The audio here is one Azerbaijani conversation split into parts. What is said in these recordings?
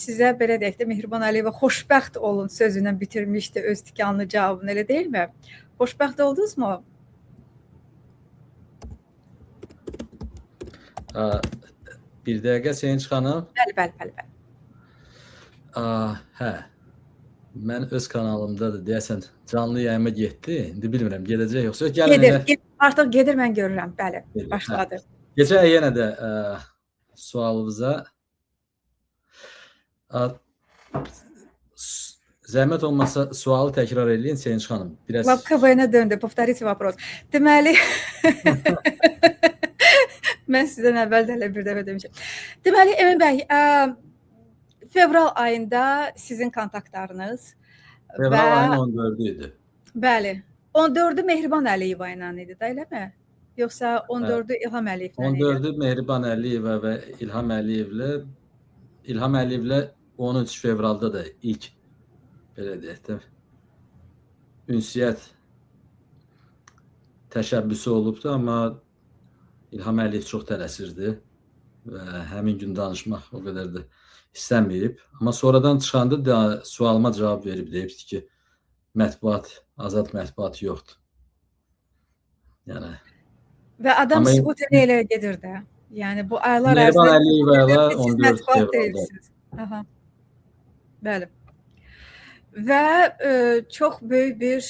Sizə belə deyək də, Mehriban Əliyeva xoşbəxt olun sözündən bitirmişdi öz tikanlı cavabını, elə deyilmi? Xoşbəxt oldunuzmu? Bir dəqiqə Sevinç xanım. Bəli. Hə. Mən öz kanalımda da deyəsən canlı yayıma getdi. İndi bilmirəm gedəcək yoxsa. Gedir. Artıq gedir, mən görürəm. Bəli, başladı. Keçək yenə də sualınıza. Zəhmət olmasa sualı təkrar eləyin Sevinç xanım. Biraz KVN-ə döndü. Повторите вопрос. Deməli mən sizdən əvvəl də elə bir dəfə demişəm. Deməli Emin bəy, fevral ayında sizin kontaktlarınız fevral ayının 14-ü idi. Bəli. 14-ü Mehriban Əliyeva ilə idi də, eləmi? Yoxsa 14-ü İlham Əliyevlə idi? 14-ü Mehriban Əliyeva və İlham Əliyevlə 13 fevralda da ilk belə deyək də ünsiyyət təşəbbüsü olubdu, amma İlham Əliyev çox tələsirdi və həmin gün danışmaq o qədər də istəməyib. Amma sonradan çıxanda da sualıma cavab verib, deyibdi ki, azad mətbuat yoxdur. Yəni və adam sübut elə gedir də. Yəni bu aylar Mehriban Əliyeva ilə 14 fevralda. Aha. Bəli. Və çox böyük bir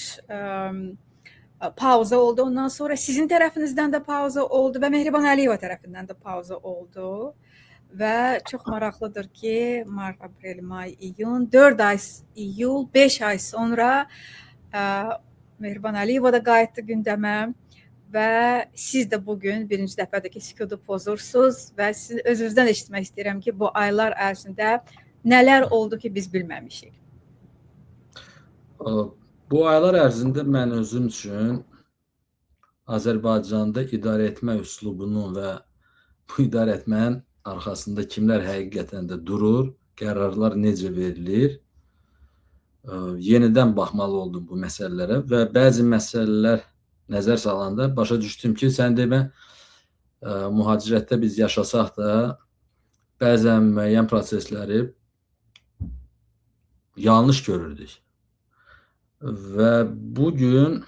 pauza oldu. Ondan sonra sizin tərəfinizdən də pauza oldu və Mehriban Əliyeva tərəfindən də pauza oldu. Və çox maraqlıdır ki, mart, aprel, may, iyun, 4 ay, iyul, 5 ay sonra Mehriban Əliyeva da qayıtdı gündəmə və siz də bugün birinci dəfədir ki, sükutu pozursunuz və siz özünüzdən eşitmək istəyirəm ki, bu aylar ərzində nələr oldu ki, biz bilməmişik? Bu aylar ərzində mən özüm üçün Azərbaycanda idarə etmə üslubunun və bu idarə etmənin arxasında kimlər həqiqətən də durur, qərarlar necə verilir, yenidən baxmalı oldum bu məsələlərə və bəzi məsələlər nəzər salanda başa düşdüm ki, sən demə, mühacirətdə biz yaşasaq da bəzən müəyyən prosesləri yanlış görürdük. Və bugün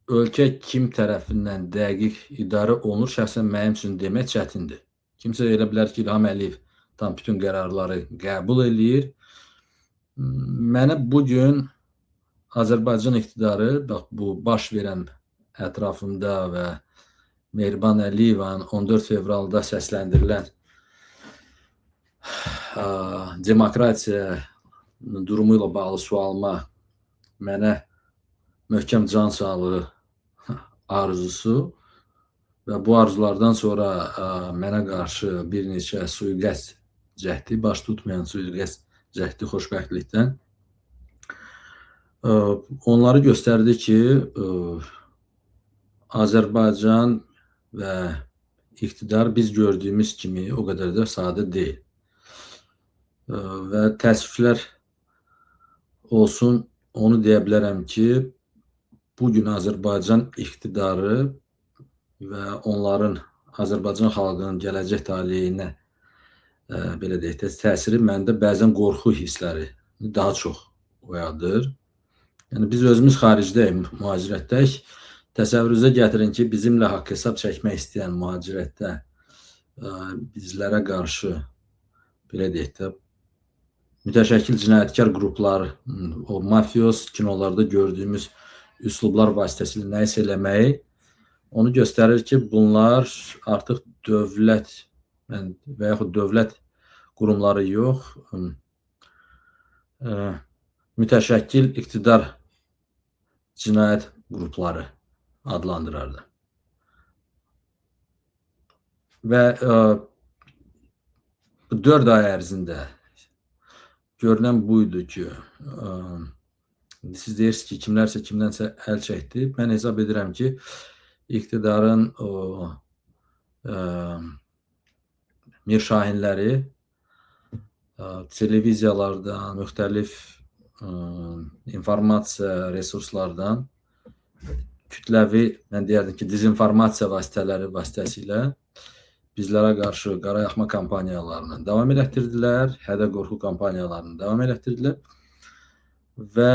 ölkə kim tərəfindən dəqiq idarə olunur, şəxsən mənim üçün demək çətindir. Kimsə elə bilər ki, İlham Əliyev tam bütün qərarları qəbul eləyir. Mənə bugün Azərbaycan iqtidarı, bu baş verən ətrafında və Mehriban Əliyevanın 14 fevralda səsləndirilən demokratiya durumu ilə bağlı sualıma mənə möhkəm can sağlığı arzusu və bu arzulardan sonra mənə qarşı bir neçə sui-qəsd cəhdi, baş tutmayan sui-qəsd cəhdi xoşbəxtlikdən onları göstərdi ki, Azərbaycan və iqtidar biz gördüyümüz kimi o qədər də sadə deyil. Və təəssüflər olsun, onu deyə bilərəm ki, bugün Azərbaycan iqtidarı və onların Azərbaycan xalqının gələcək taleyinə belə deyək də təsiri məndə bəzən qorxu hissləri daha çox oyadır. Yəni biz özümüz xaricdəyik, mühacirətdəyik. Təsəvvürünüzə gətirin ki, bizimlə haqq hesab çəkmək istəyən mühacirətdə bizlərə qarşı belə deyək də mütəşəkkil cinayətkar qruplar, o mafiyos kinolarda gördüyümüz üslublar vasitəsilə nəyisə eləməyi onu göstərir ki, bunlar artıq dövlət və yaxud dövlət qurumları yox, mütəşəkkil iqtidar cinayət qrupları adlandırardı. Və 4 ay ərzində görünən buydu ki, siz deyirsiniz ki, kimlərsə kimdənsə əl çəkdi. Mən hesab edirəm ki, iqtidarın Mir Şahinləri televiziyalardan, müxtəlif informasiya resurslardan kütləvi, mən deyərdim ki, dezinformasiya vasitələri vasitəsilə bizlərə qarşı qarayaxma kampaniyalarını davam elətdirdilər, hədə-qorxu kampaniyalarını davam elətdirdilər və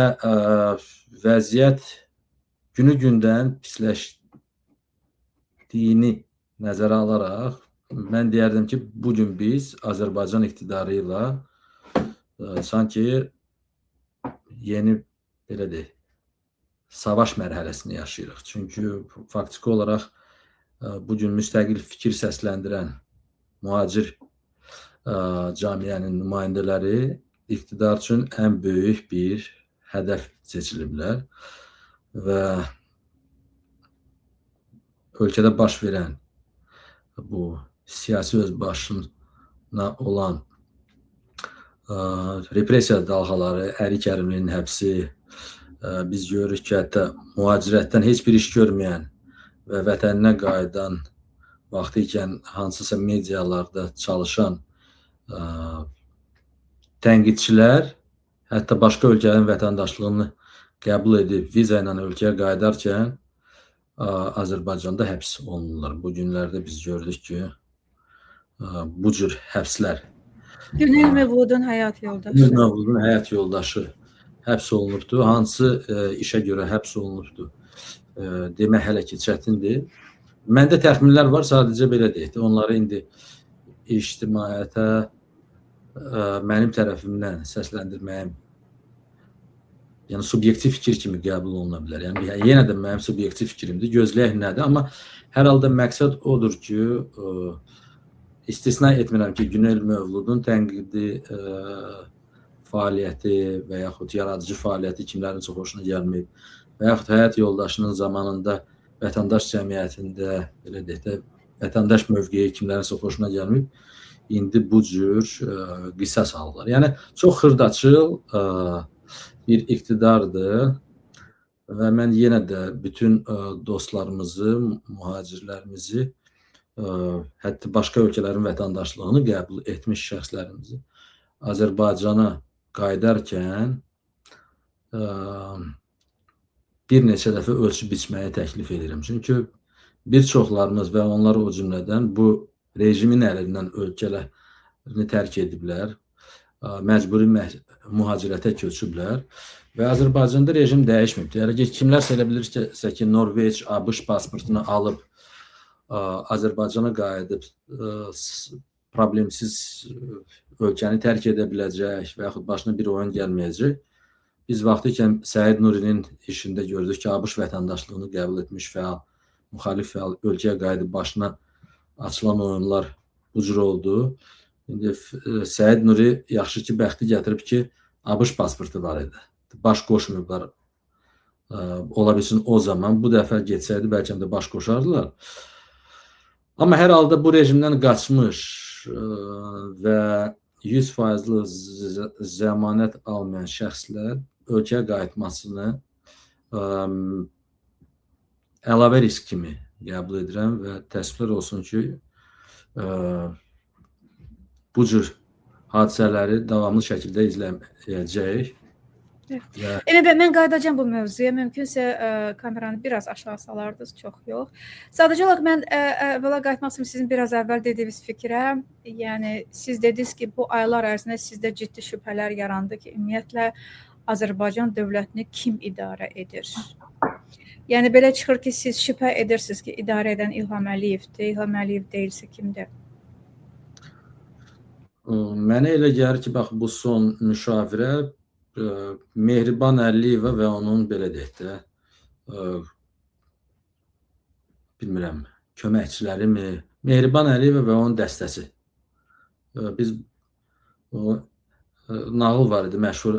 vəziyyət günü-gündən pisləşdiyini nəzərə alaraq mən deyərdim ki, bugün biz Azərbaycan iqtidarı ilə sanki yeni, belə deyək, savaş mərhələsini yaşayırıq. Çünki faktiki olaraq bugün müstəqil fikir səsləndirən mühacir cəmiyyənin nümayəndələri iqtidar üçün ən böyük bir hədəf seçiliblər və ölkədə baş verən bu siyasi özbaşına olan repressiya dalğaları, ərik ərimlinin həbsi, biz görürük ki, hətta mühacirətdən heç bir iş görməyən və vətəninə qayıdan vaxtı ikən hansısa medialarda çalışan tənqidçilər hətta başqa ölkələrin vətəndaşlığını qəbul edib viza ilə ölkəyə qayıdarkən Azərbaycanda həbs olunurlar. Bu günlərdə biz gördük ki, bu cür həbslər. Günel Mevludun həyat yoldaşı. Günel Mevludun həyat yoldaşı həbs olunubdu. Hansı işə görə həbs olunubdu demək hələ ki çətindir. Məndə təxminlər var, sadəcə belə deyək. Onları indi ictimaiyyətə mənim tərəfimdən səsləndirməyim, yəni subyektiv fikir kimi qəbul oluna bilər. Yəni yenə də mənim subyektiv fikrimdir. Gözləyək nədir? Amma hər halda məqsəd odur ki, istisna etmirəm ki, Günel Mevludun tənqidi fəaliyyəti və yaxud yaradıcı fəaliyyəti kimlərin çox xoşuna gəlməyib və yaxud həyat yoldaşının zamanında vətəndaş cəmiyyətində, belə deyək də, vətəndaş mövqeyi kimlərin çox xoşuna gəlməyib, indi bu cür qisas alırlar. Yəni, çox xırdaçıl bir iqtidardır və mən yenə də bütün dostlarımızı, mühacirlərimizi, hətta başqa ölkələrin vətəndaşlığını qəbul etmiş şəxslərimizi Azərbaycana qayıdarkən bir neçə dəfə ölçü biçməyi təklif edirəm. Çünki bir çoxlarımız və onlar o cümlədən bu rejimin əlindən ölkələrini tərk ediblər, məcburi mühacirətə köçüblər və Azərbaycanda rejim dəyişməyib. Yəni ki, kimlərsə elə bilirsə ki, Norveç, ABŞ pasportunu alıb Azərbaycana qayıdıb problemsiz ölkəni tərk edə biləcək və yaxud başına bir oyun gəlməyəcək. Biz vaxtı ikən Səid Nurinin işində gördük ki, ABŞ vətəndaşlığını qəbul etmiş fəal, müxalif fəal ölkəyə qayıdıb başına açılan oyunlar bu cür oldu. İndi Səid Nuri yaxşı ki, bəxti gətirib ki, ABŞ pasportu var idi. Baş qoşmayıblar. Ola bilsin o zaman bu dəfə getsəydi bəlkə də baş qoşardılar. Amma hər halda bu rejimdən qaçmış və 100% zəmanət almayan şəxslər ölkəyə qayıtmasını əlavə risk kimi qəbul edirəm və təəssüflər olsun ki, bu cür hadisələri davamlı şəkildə izləyəcəyik. Elə mən qayıdacağam bu mövzuya. Mümkünsə kameranı biraz aşağı salardınız, çox yox. Sadəcə olaraq mən əvvəla qayıtmaq istəyirəm sizin biraz əvvəl dediyiniz fikrə. Yəni siz dediniz ki, bu aylar ərzində sizdə ciddi şübhələr yarandı ki, ümumiyyətlə Azərbaycan dövlətini kim idarə edir? Yəni belə çıxır ki, siz şübhə edirsiniz ki, idarə edən İlham Əliyevdir. İlham Əliyev deyilsə kimdir? Mənə elə gəlir ki, bax bu son müşavirə Mehriban Əliyeva və onun belə deyək də, bilmirəm, köməkçilərimi, Mehriban Əliyeva və onun dəstəsi. Biz nağıl var idi, məşhur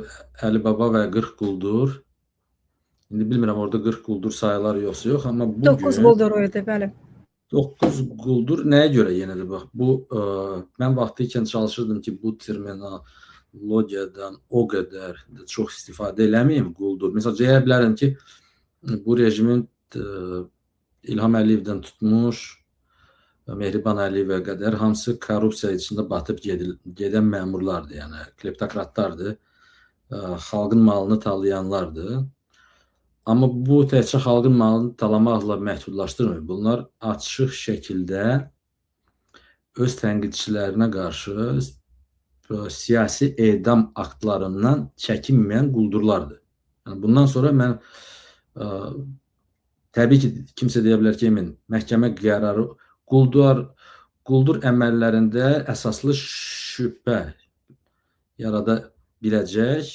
Əli Baba və 40 quldur. İndi bilmirəm, orada 40 quldur sayılar yoxsa yox, amma bugün 9 quldur o idi, bəli. 9 quldur nəyə görə yenə də bax, bu, mən vaxtı ikən çalışırdım ki, bu terminologiyadan o qədər də çox istifadə eləməyim, quldur. Məsələn, deyə bilərəm ki, bu rejimin İlham Əliyevdən tutmuş, Mehriban Əliyevə qədər hamısı korrupsiya içində batıb gedən məmurlardır, yəni kleptokratlardır, xalqın malını talayanlardır. Amma bu təkcə xalqın malını talamaqla məhdudlaşdırmır. Bunlar açıq şəkildə öz tənqidçilərinə qarşı siyasi edam aktlarından çəkinməyən quldurlardır. Yəni bundan sonra mən təbii ki, kimsə deyə bilər ki, Emin, məhkəmə qərarı quldur əməllərində əsaslı şübhə yarada biləcək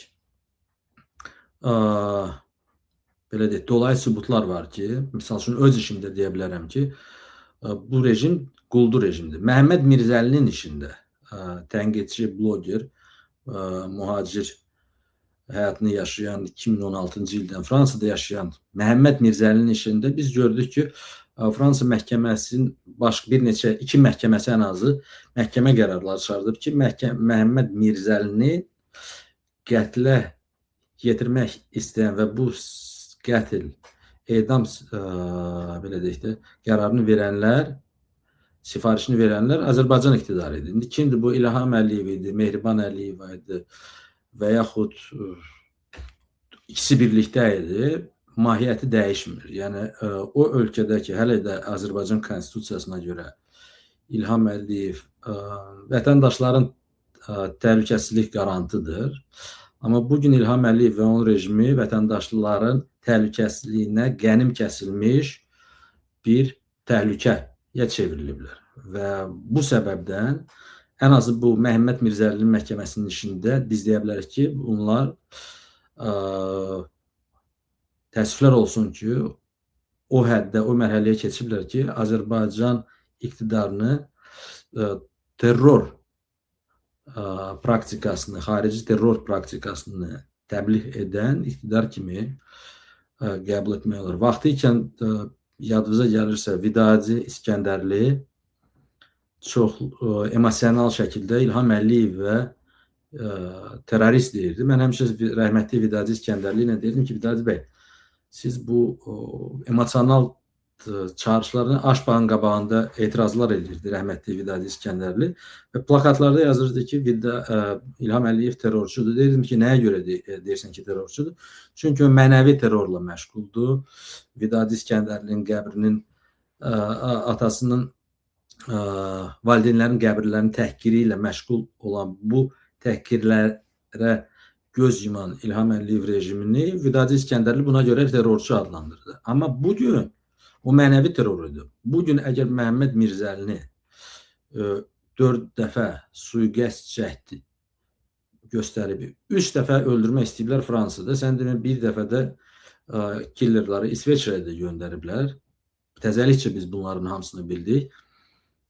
belə deyək, dolayı sübutlar var ki, misal üçün öz işimdə deyə bilərəm ki, bu rejim quldur rejimdir. Məhəmməd Mirzəlinin işində tənqidçi, bloger, mühacir həyatını yaşayan 2016-cı ildən Fransada yaşayan Məhəmməd Mirzəlinin işində biz gördük ki, Fransa məhkəməsinin iki məhkəməsi ən azı məhkəmə qərarları çıxardıb ki, Məhəmməd Mirzəlini qətlə yetirmək istəyən və bu qətl, edam belə deyək də, qərarını verənlər, sifarişini verənlər Azərbaycan iqtidarı idi. İndi kimdir bu? İlham Əliyev idi, Mehriban Əliyeva idi və yaxud ikisi birlikdə idi. Mahiyyəti dəyişmir. Yəni o ölkədəki hələ də Azərbaycan konstitusiyasına görə İlham Əliyev vətəndaşların təhlükəsizlik qarantıdır. Amma bugün İlham Əliyev və onun rejimi vətəndaşların təhlükəsizliyinə qənim kəsilmiş bir təhlükəyə çevriliblər. Və bu səbəbdən ən azı bu Məhəmməd Mirzəlinin məhkəməsinin işində biz deyə bilərik ki, bunlar təəssüflər olsun ki, o həddə, o mərhələyə keçiblər ki, Azərbaycan iqtidarını terror praktikasını, xarici terror praktikasını təbliğ edən iqtidar kimi qəbul etmək olur. Vaxtı ikən yadınıza gəlirsə, Vidadi İskəndərli çox emosional şəkildə İlham Əliyevə terrorist deyirdi. Mən həmişə rəhmətli Vidadi İskəndərli ilə deyirdim ki, Vidadi bəy, siz bu emosional çağrışlarını Aşbağın qabağında etirazlar edirdi rəhmətli Vidadi İskəndərli və plakatlarda yazırdı ki, İlham Əliyev terrorçudur. Deyirdim ki, nəyə görə deyirsən ki, terrorçudur? Çünki o mənəvi terrorla məşğuldur. Vidadi İskəndərlinin qəbrinin, atasının, valideynlərin qəbirlərinin təhqiri ilə məşğul olan bu təhqirlərə göz yuman İlham Əliyev rejimini Vidadi İskəndərli buna görə terrorçu adlandırdı. Amma bugün o mənəvi terrorudur. Bugün əgər Məhəmməd Mirzəlini 4 dəfə sui-qəsd cəhdi göstərib, 3 dəfə öldürmək istəyiblər Fransada, sən demə bir dəfə də killerləri İsveçrəyə də göndəriblər. Təzəlikcə biz bunların hamısını bildik.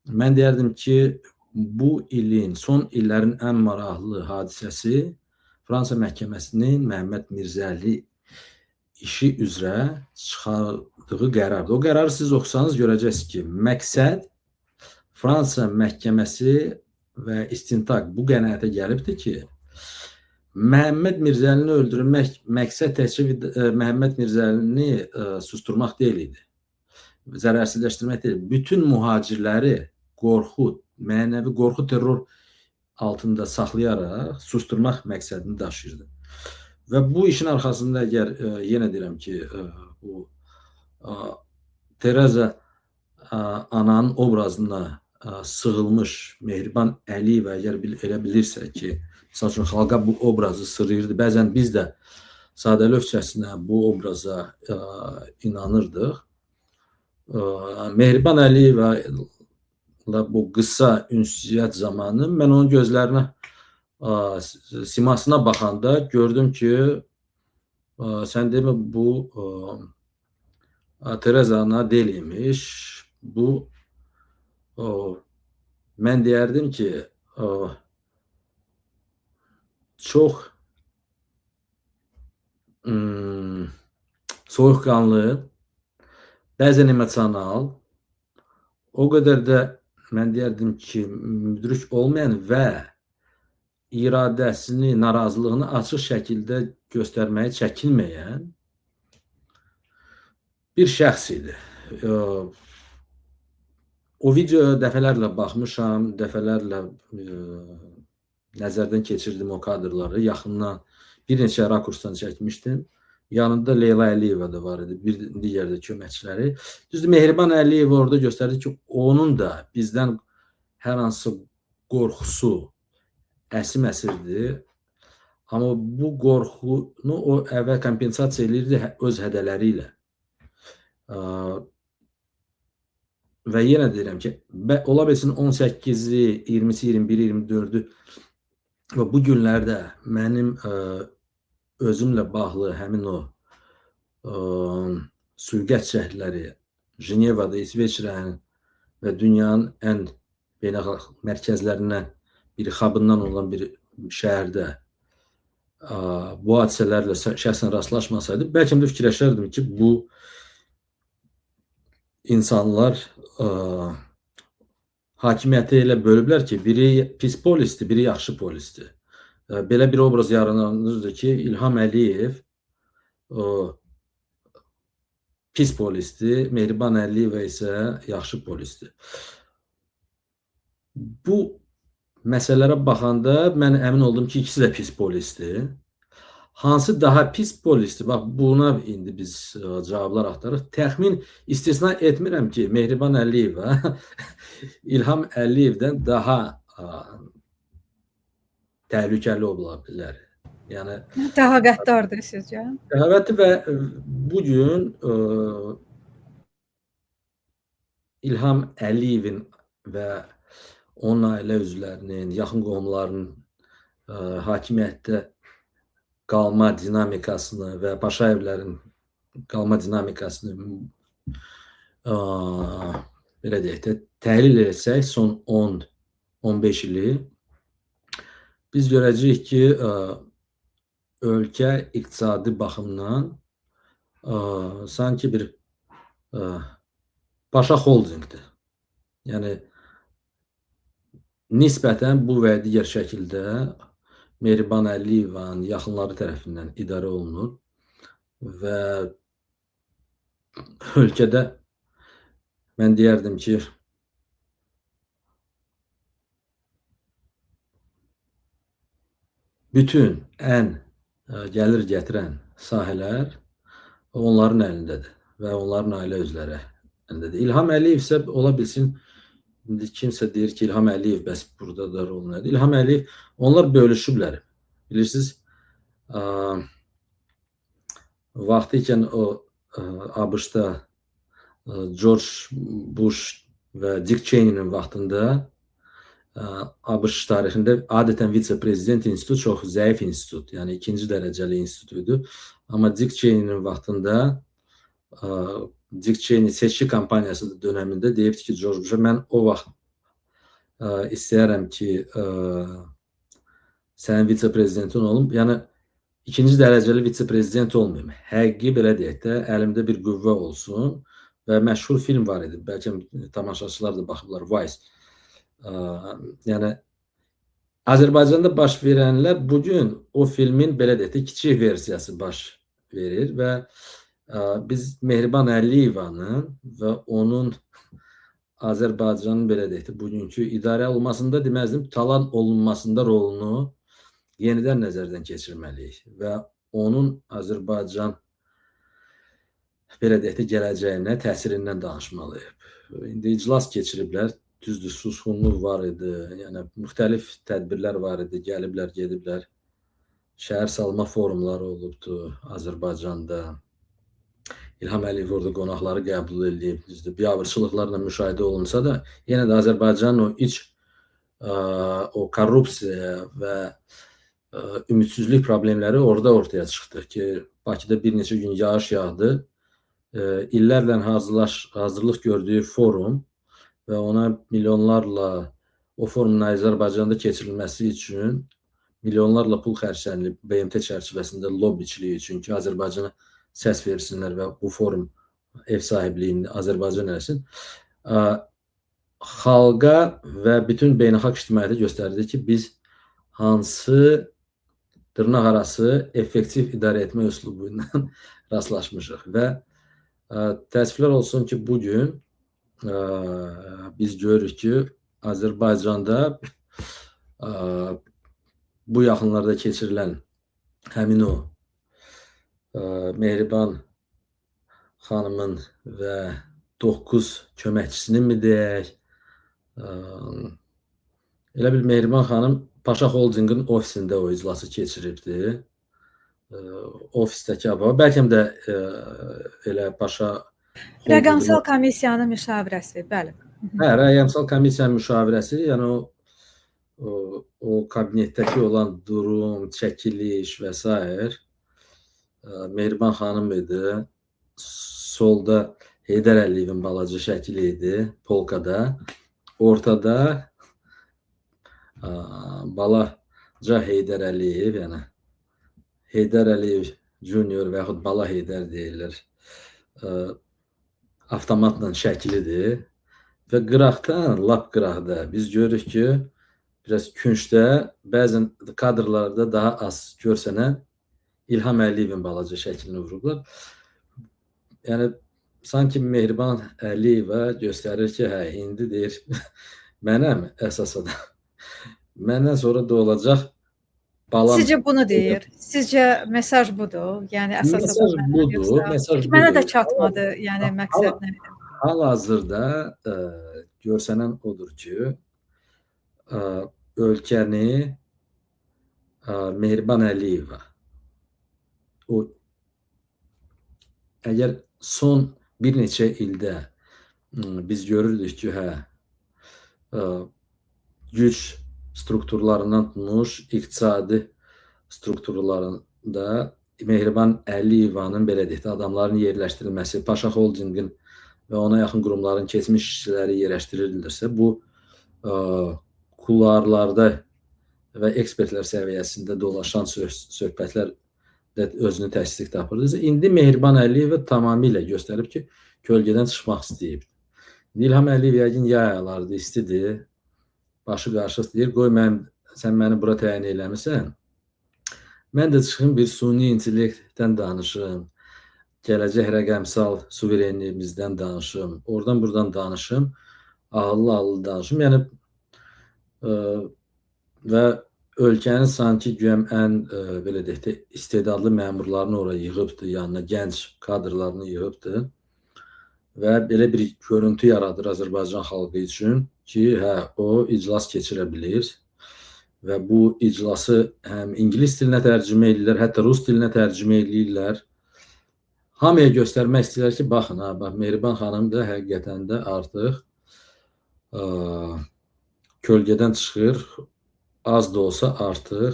Mən deyərdim ki, bu ilin, son illərin ən maraqlı hadisəsi Fransa məhkəməsinin Məhəmməd Mirzəli işi üzrə çıxardığı qərardır. O qərarı siz oxusanız görəcəksiniz ki, məqsəd Fransa məhkəməsi və istintaq bu qənaətə gəlibdir ki, Məhəmməd Mirzəlini öldürmək məqsəd təkcə Məhəmməd Mirzəlini susturmaq deyil idi. Zərərsizləşdirmək deyil. Bütün mühacirləri qorxu, mənəvi qorxu, terror altında saxlayaraq susturmaq məqsədini daşıyırdı. Və bu işin arxasında əgər yenə deyirəm ki, bu Tereza ananın obrazına sığılmış Mehriban Əliyeva əgər elə bilirsə ki, misal üçün xalqa bu obrazı sırıyırdı. Bəzən biz də sadəlövçəsinə bu obraza inanırdıq. Mehriban Əliyeva bu qısa ünsiyyət zamanı mən onun gözlərinə, simasına baxanda gördüm ki, sən demə bu Tereza ana deyil imiş. Bu mən deyərdim ki, çox soyuqqanlı, bəzən emosional, o qədər də mən deyərdim ki, müdrik olmayan və iradəsini, narazılığını açıq şəkildə göstərməyə çəkinməyən bir şəxs idi. O videoya dəfələrlə baxmışam, dəfələrlə nəzərdən keçirdim o kadrları, yaxından bir neçə rakursdan çəkmişdim. Yanında Leyla Əliyeva da var idi, bir digər də köməkçiləri. Düzdür, Mehriban Əliyev orada göstərdi ki, onun da bizdən hər hansı qorxusu əsim-əsirdi. Amma bu qorxunu o əvvəl kompensasiya eləyirdi öz hədələri ilə. Və yenə deyirəm ki, ola bilsin 18-i, 20-si, 21-i, 24-ü və bu günlərdə mənim özümlə bağlı həmin o sürgət şəhidləri Jenevada, İsveçrənin və dünyanın ən beynəlxalq mərkəzlərindən biri, xabından olan bir şəhərdə bu hadisələrlə şəxsən rastlaşmasaydı, bəlkə də fikirləşərdim ki, bu insanlar hakimiyyəti elə bölüblər ki, biri pis polisdir, biri yaxşı polisdir. Belə bir obraz yaranırdı ki, İlham Əliyev pis polisdir, Mehriban Əliyeva isə yaxşı polisdir. Bu məsələlərə baxanda mən əmin oldum ki, ikisi də pis polisdir. Hansı daha pis polisdir? Bax, buna indi biz cavablar axtarırıq. Təxmin istisna etmirəm ki, Mehriban Əliyeva İlham Əliyevdən daha təhlükəli ola bilər. Yəni daha qəddardır sizcə? Əlbəttə və bugün İlham Əliyevin və onun ailə üzvlərinin, yaxın qohumlarının hakimiyyətdə qalma dinamikasını və Paşayevlərin qalma dinamikasını belə deyək də təhlil etsək son 10-15 ili biz görəcəyik ki, ölkə iqtisadi baxımdan sanki bir Paşa holdingdir. Yəni nisbətən bu və digər şəkildə Mehriban Əliyevanın yaxınları tərəfindən idarə olunur və ölkədə mən deyərdim ki, bütün ən gəlir gətirən sahələr onların əlindədir və onların ailə üzvləri əlindədir. İlham Əliyev isə ola bilsin, indi kimsə deyir ki, İlham Əliyev bəs burada da rol nədir? İlham Əliyev, onlar bölüşüblər. Bilirsiniz, vaxtı ikən o ABŞ-da George Bush və Dick Cheney'nin vaxtında ABŞ tarixində adətən vitse-prezident institutu çox zəif institut, yəni ikinci dərəcəli institut idi. Amma Dick Cheney'nin vaxtında Dick Cheney seçki kampaniyası dönəmində deyibdi ki, George Bush'a mən o vaxt istəyərəm ki, sənin vitse-prezidentin olum. Yəni, ikinci dərəcəli vitse-prezident olmayayım. Həqiqi belə deyək də, əlimdə bir qüvvə olsun və məşhur film var idi. Bəlkə tamaşaçılar da baxıblar, Vice. Yəni, Azərbaycanda baş verənlər bugün o filmin belə deyək də, kiçik versiyası baş verir və biz Mehriban Əliyevanın və onun Azərbaycanın belə deyək də, bugünkü idarə olunmasında deməzdim, talan olunmasında rolunu yenidən nəzərdən keçirməliyik və onun Azərbaycan belə deyək də, gələcəyinə, təsirindən danışmalıyıq. İndi iclas keçiriblər, düzdür, susqunluq var idi, yəni müxtəlif tədbirlər var idi, gəliblər, gediblər, şəhər salma forumları olubdu Azərbaycanda. İlham Əliyev orada qonaqları qəbul edib, düzdür, biabırçılıqlarla müşahidə olunsa da, yenə də Azərbaycanın o iç o korrupsiya və ümidsizlik problemləri orada ortaya çıxdı ki, Bakıda bir neçə gün yağış yağdı, illərlə hazırlıq gördüyü forum və ona milyonlarla o forumun Azərbaycanda keçirilməsi üçün milyonlarla pul xərclənilib BMT çərçivəsində lobbiçiliyi üçün ki, Azərbaycana səs versinlər və bu forum ev sahibliyini Azərbaycan eləsin. Xalqa və bütün beynəlxalq ictimaiyyətə göstərdi ki, biz hansı dırnaq arası effektiv idarə etmə üslubu ilə rastlaşmışıq və təəssüflər olsun ki, bugün biz görürük ki, Azərbaycanda bu yaxınlarda keçirilən həmin o Mehriban xanımın və 9 köməkçisinin mi deyək, Elə bil Mehriban xanım Paşa Holdingin ofisində o iclası keçiribdi. Ofisdəki bəlkə də elə Paşa Holdingin Rəqəmsal komissiyanın müşavirəsi, bəli. rəqəmsal komissiyanın müşavirəsi, yəni o kabinetdəki olan durum, çəkiliş və s. Mehriban xanım idi. Solda Heydər Əliyevin balaca şəkili idi polkada. Ortada balaca Heydər Əliyev, yəni Heydər Əliyev Junior və yaxud Bala Heydər deyilir. Avtomatla şəkilidir və qıraqdan, lap qıraqda biz görürük ki, biraz küncdə, bəzən kadrlarda daha az görsənən İlham Əliyevin balaca şəklini vurublar. Yəni sanki Mehriban Əliyeva göstərir ki, hə, indi deyir, mənəm əsasında. Məndən sonra da olacaq balam. Sizcə bunu deyir? Sizcə mesaj budur? Yəni əsas Mesaj budur, mesaj budur. Mənə də çatmadı, yəni məqsəd nə idi? Hal-hazırda görsənən odur ki, ölkəni Mehriban Əliyeva əgər son bir neçə ildə biz görürdük ki, güc strukturlarından tutmuş iqtisadi strukturlarında Mehriban Əliyevanın belə deyək də adamların yerləşdirilməsi, Paşa Holdingin və ona yaxın qurumların keçmiş işçiləri yerləşdirilirsə, bu kullarlarda və ekspertlər səviyyəsində dolaşan söhbətlər özünü təsdiq tapırdı. İndi Mehriban Əliyeva tamamilə göstərib ki, kölgədən çıxmaq istəyib. İlham Əliyev yəqin yay aylardır, istidir, başı qarşı deyir, qoy sən məni bura təyin eləmirsən, mən də çıxım bir suni intellektdən danışım, gələcək rəqəmsal suverenliyimizdən danışım, oradan buradan danışım, ağıllı danışım. Yəni və ölkənin sanki güyəm ən belə deyək də istedadlı məmurlarını oraya yığıbdı, yanına gənc kadrlarını yığıbdı və belə bir görüntü yaradır Azərbaycan xalqı üçün ki, o iclas keçirə bilir və bu iclası həm ingilis dilinə tərcümə edirlər, hətta rus dilinə tərcümə edirlər. Hamıya göstərmək istəyirlər ki, baxın, Mehriban xanım da həqiqətən də artıq kölgədən çıxır, az da olsa artıq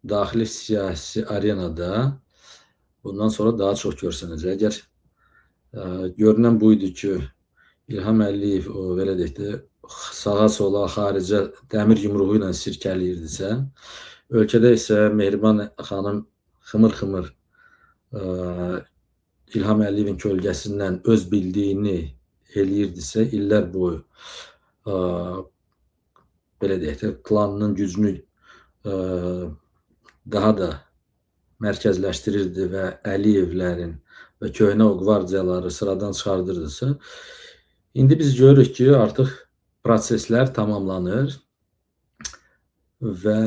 daxili siyasi arenada bundan sonra daha çox görsənəcək. Əgər görünən buydu ki, İlham Əliyev belə deyək də sağa sola, xaricə dəmir yumruğu ilə sirkəliyirdisə, ölkədə isə Mehriban xanım xımır-xımır İlham Əliyevin kölgəsindən öz bildiyini eləyirdisə, illər boyu belə deyək də, klanının gücünü daha da mərkəzləşdirirdi və Əliyevlərin və köhnə o qvardiyaları sıradan çıxardırdısa, indi biz görürük ki, artıq proseslər tamamlanır və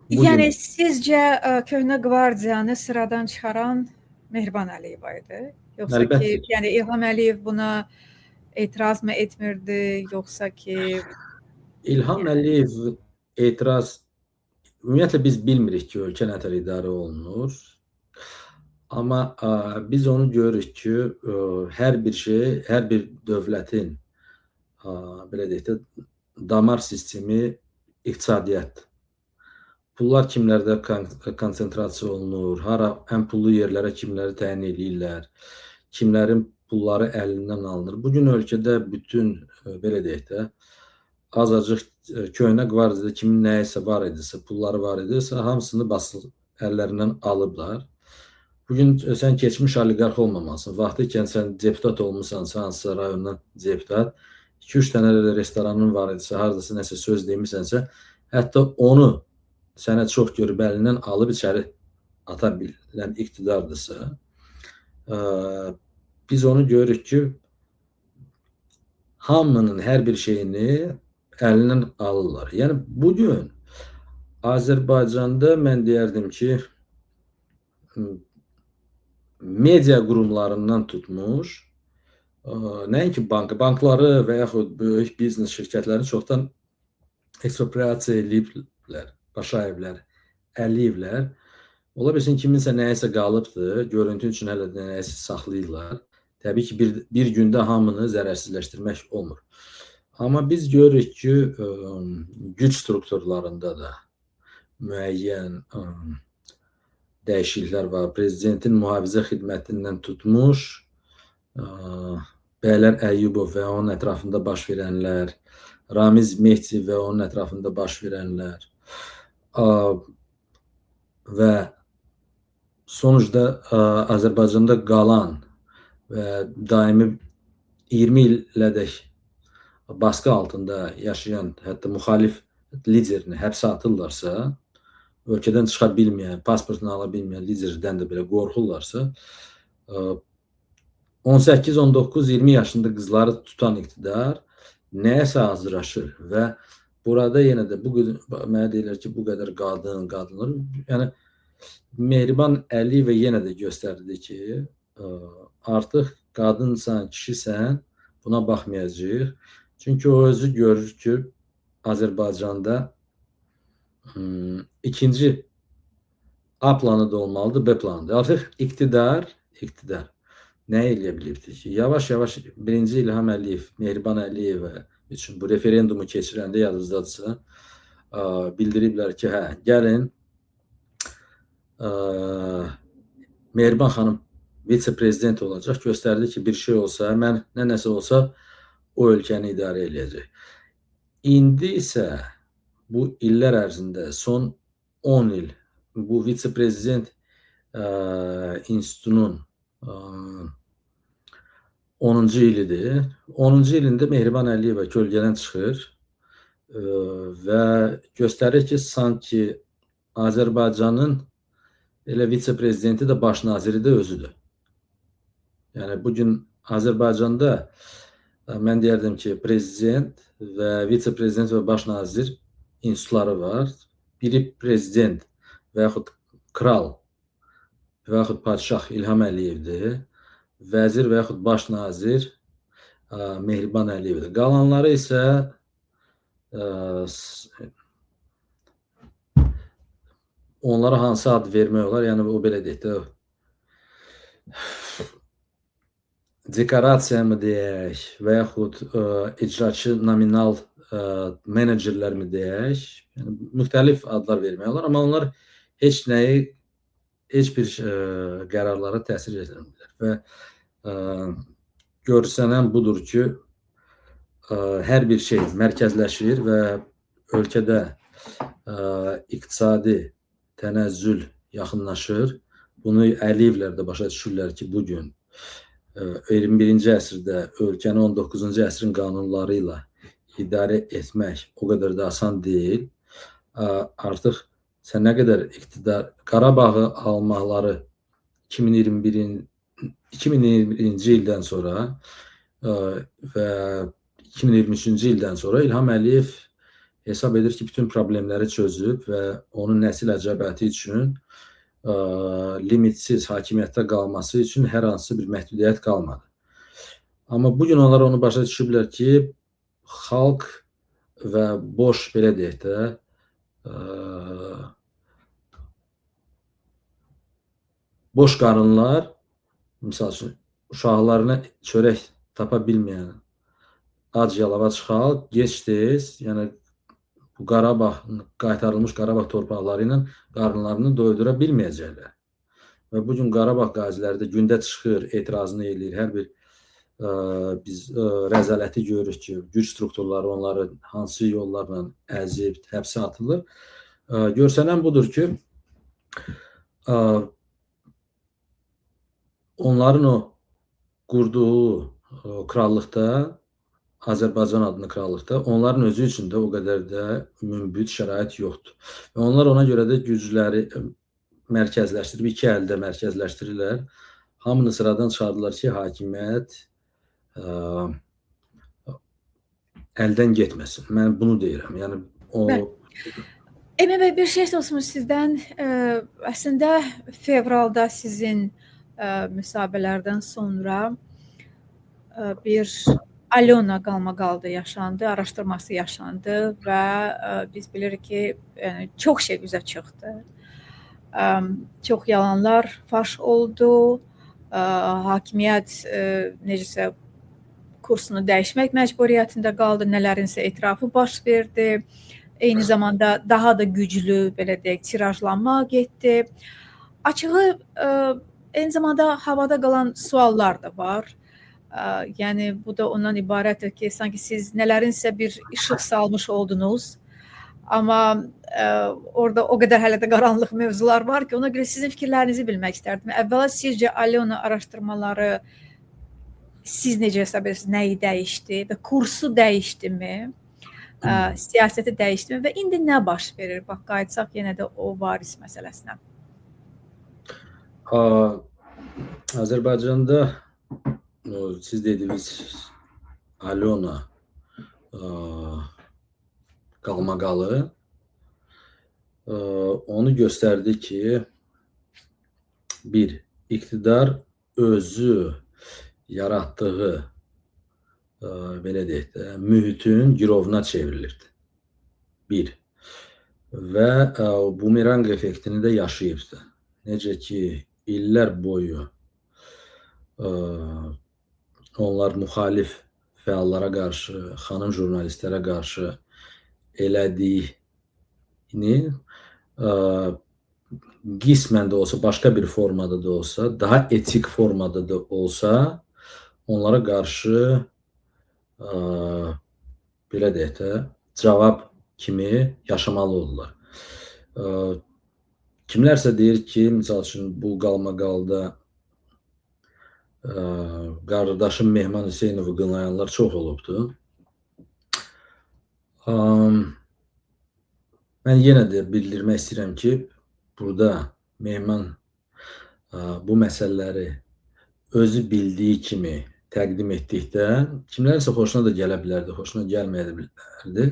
yəni sizcə köhnə qvardiyanı sıradan çıxaran Mehriban Əliyeva idi? Yoxsa ki, yəni İlham Əliyev buna etiraz mı etmirdi, yoxsa ki... İlham Əliyev etiraz, ümumiyyətlə biz bilmirik ki, ölkə nətər idarə olunur. Amma biz onu görürük ki, hər bir şey, hər bir dövlətin belə deyək də, damar sistemi iqtisadiyyat. Pullar kimlərdə konsentrasiya olunur, ən pullu yerlərə kimləri təyin edirlər, kimlərin pulları əlindən alınır. Bugün ölkədə bütün, belə deyək də, azacıq köhnə qvardiyada kimin nəyisə var idisə, pulları var idisə, hamısını basılı əllərindən alıblar. Bugün sən keçmiş oliqarx olmamalısın. Vaxtı ikən sən deputat olmuşsan, hansısa rayondan deputat, 2-3 dənə restoranın var idisə, haradasa nəsə söz demişsənsə, hətta onu sənə çox görüb əlindən alıb içəri ata bilən iqtidardırsa, biz onu görürük ki, hamının hər bir şeyini əlindən alırlar. Yəni, bugün Azərbaycanda mən deyərdim ki, media qurumlarından tutmuş, Nəinki bankları və yaxud böyük biznes şirkətləri çoxdan ekspropriasiya eləyiblər, başayıblər, əliyiblər. Ola bilsin kiminsə nəyəsə qalıbdır, görüntü üçün hələ də nəyəsə saxlayırlar. Təbii ki, bir gündə hamını zərərsizləşdirmək olmur. Amma biz görürük ki, güc strukturlarında da müəyyən dəyişikliklər var. Prezidentin mühafizə xidmətindən tutmuş, Bəylər Əyyubov və onun ətrafında baş verənlər, Ramiz Mehdi və onun ətrafında baş verənlər və sonuçda Azərbaycanda qalan və daimi 20 ilədək baskı altında yaşayan, hətta müxalif liderini həbsə atırlarsa, ölkədən çıxa bilməyən, pasportunu ala bilməyən liderdən də belə qorxurlarsa, 18, 19, 20 yaşında qızları tutan iqtidar nəyəsə hazırlaşır və burada yenə də mənə deyirlər ki, bu qədər qadınlar, yəni Mehriban Əliyeva yenə də göstərdi ki, artıq qadınsan, kişisən, buna baxmayacaq. Çünki o özü görür ki, Azərbaycanda ikinci A planı da olmalıdır, B planı da. Artıq iqtidar nə eləyə bilibdir ki, yavaş-yavaş birinci İlham Əliyev, Mehriban Əliyeva üçün bu referendumu keçirəndə yadınızdadırsa, bildiriblər ki, gəlin Mehriban xanım vitse-prezident olacaq, göstərdi ki, bir şey olsa, nəsə olsa o ölkəni idarə eləyəcək. İndi isə bu illər ərzində son 10 il bu vitse-prezident institutunun 10-cu ilidir. 10-cu ilində Mehriban Əliyeva kölgədən çıxır və göstərir ki, sanki Azərbaycanın elə vitse-prezidenti də baş naziri də özüdür. Yəni, bugün Azərbaycanda mən deyərdim ki, prezident və vitse-prezident və baş nazir institutları var. Biri prezident və yaxud kral və yaxud padişah İlham Əliyevdir. Vəzir və yaxud baş nazir Mehriban Əliyevdir. Qalanları isə onlara hansı ad vermək olar? Yəni, o belə deyək də, dekorasiya mı deyək və yaxud icraçı nominal menecerlər mi deyək? Yəni, müxtəlif adlar vermək olar, amma onlar heç bir qərarlara təsir etmirlər. Və görsənən budur ki, hər bir şey mərkəzləşir və ölkədə iqtisadi tənəzzül yaxınlaşır. Bunu Əliyevlər də başa düşürlər ki, bugün 21-ci əsrdə ölkəni 19-cu əsrin qanunları ilə idarə etmək o qədər də asan deyil. Artıq sən nə qədər iqtidar, Qarabağı almaqları 2021-ci ildən sonra və 2023-cü ildən sonra İlham Əliyev hesab edir ki, bütün problemləri çözüb və onun nəsil əcəbəti üçün limitsiz hakimiyyətdə qalması üçün hər hansı bir məhdudiyyət qalmadı. Amma bugün onlar onu başa düşüblər ki, xalq və boş, belə deyək də, boş qarınlar, misal üçün, uşaqlarına çörək tapa bilməyən ac yalavac xalq gec-tez, yəni bu qaytarılmış Qarabağ torpaqları ilə qarınlarını doydura bilməyəcəklər. Və bugün Qarabağ qaziləri də gündə çıxır, etirazını eləyir. Hər bir biz rəzaləti görürük ki, güc strukturları onları hansı yollarla əzib, həbsə atılır. Görsənən budur ki, onların o qurduğu krallıqda, Azərbaycan adlı krallıqda, onların özü üçün də o qədər də münbit şərait yoxdur. Və onlar ona görə də gücləri mərkəzləşdirib, iki əldə mərkəzləşdirirlər. Hamını sıradan çıxardılar ki, hakimiyyət əldən getməsin. Mən bunu deyirəm. Yəni, Emə bəy, bir şey soruşmuş sizdən. Əslində, fevralda sizin müsahibələrdən sonra bir Alyona qalmaqalda yaşandı, araşdırması yaşandı və biz bilirik ki, yəni çox şey üzə çıxdı. Çox yalanlar faş oldu. Hakimiyyət necəsə kursunu dəyişmək məcburiyyətində qaldı, nələrinsə etirafı baş verdi. Eyni zamanda daha da güclü, belə deyək, tirajlanma getdi. Açığı, eyni zamanda havada qalan suallar da var. Yəni bu da ondan ibarətdir ki, sanki siz nələrinsə bir işıq salmış oldunuz. Amma orada o qədər hələ də qaranlıq mövzular var ki, ona görə sizin fikirlərinizi bilmək istərdim. Əvvəla sizcə Alyona araşdırmaları siz necə hesab edirsiniz, nəyi dəyişdi və kursu dəyişdimi, siyasəti dəyişdimi və indi nə baş verir? Bax, qayıtsaq yenə də o varis məsələsinə. Azərbaycanda siz dediniz Alyona qalmaqalı onu göstərdi ki, bir, iqtidar özü yaratdığı belə deyək də, mühitin girovuna çevrilirdi. Bir. Və bumerang effektini də yaşayıbdı. Necə ki, illər boyu onlar müxalif fəallara qarşı, xanım jurnalistlərə qarşı elədiyini qismən də olsa, başqa bir formada da olsa, daha etik formada da olsa, onlara qarşı belə deyək də, cavab kimi yaşamalı oldular. Kimlərsə deyir ki, misal üçün, bu qalmaqalda qardaşım Mehman Hüseynovu qınayanlar çox olubdur. Mən yenə də bildirmək istəyirəm ki, burada Mehman bu məsələləri özü bildiyi kimi təqdim etdikdə kimlərsə xoşuna da gələ bilərdi, xoşuna gəlməyə də bilərdi.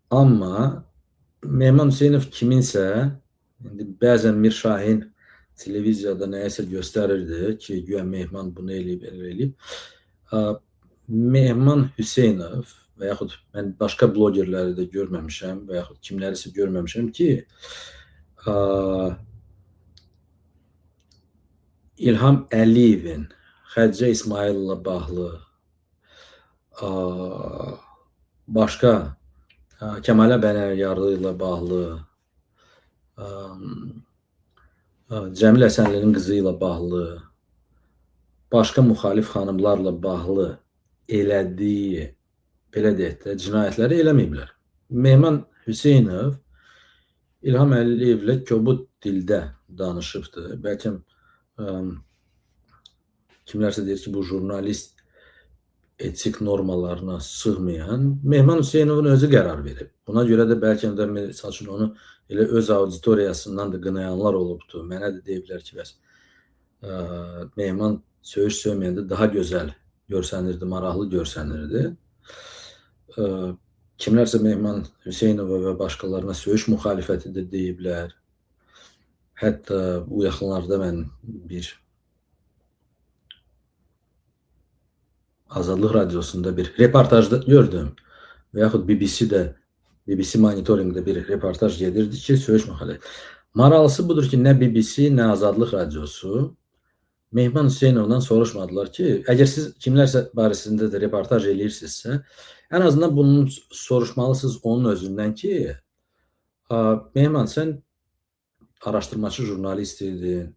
Amma Mehman Hüseynov kiminsə, indi bəzən Mir Şahin televiziyada nəyəsə göstərirdi ki, güya Mehman bunu eləyib, elə eləyib. Mehman Hüseynov və yaxud mən başqa blogerləri də görməmişəm və yaxud kimlərisə görməmişəm ki, İlham Əliyevin Xədicə İsmayılovla bağlı, başqa Kəmalə Bənəlyarlı ilə bağlı, Cəmil Həsənlinin qızı ilə bağlı, başqa müxalif xanımlarla bağlı elədiyi, belə deyək də, cinayətləri eləməyiblər. Mehman Hüseynov İlham Əliyevlə kobud dildə danışıbdır. Bəlkə kimlərsə deyir ki, bu jurnalist etik normalarına sığmayan Mehman Hüseynovun özü qərar verib. Buna görə də bəlkə də məsəl üçün onu elə öz auditoriyasından da qınayanlar olubdur. Mənə də deyiblər ki, bəs Mehman söyüş söyməyəndə daha gözəl görsənirdi, maraqlı görsənirdi. Kimlərsə Mehman Hüseynova və başqalarına söyüş müxalifəti də deyiblər. Hətta bu yaxınlarda mən bir Azadlıq Radiosunda bir reportajda gördüm və yaxud BBC monitoringdə bir reportaj gedirdi ki, söyüş müxalifəti. Maraqlısı budur ki, nə BBC, nə Azadlıq Radiosu Mehman Hüseynovdan soruşmadılar ki, əgər siz kimlərsə barəsində də reportaj eləyirsinizsə, ən azından bunu soruşmalısınız onun özündən ki, Mehman, sən araşdırmacı jurnalist idin,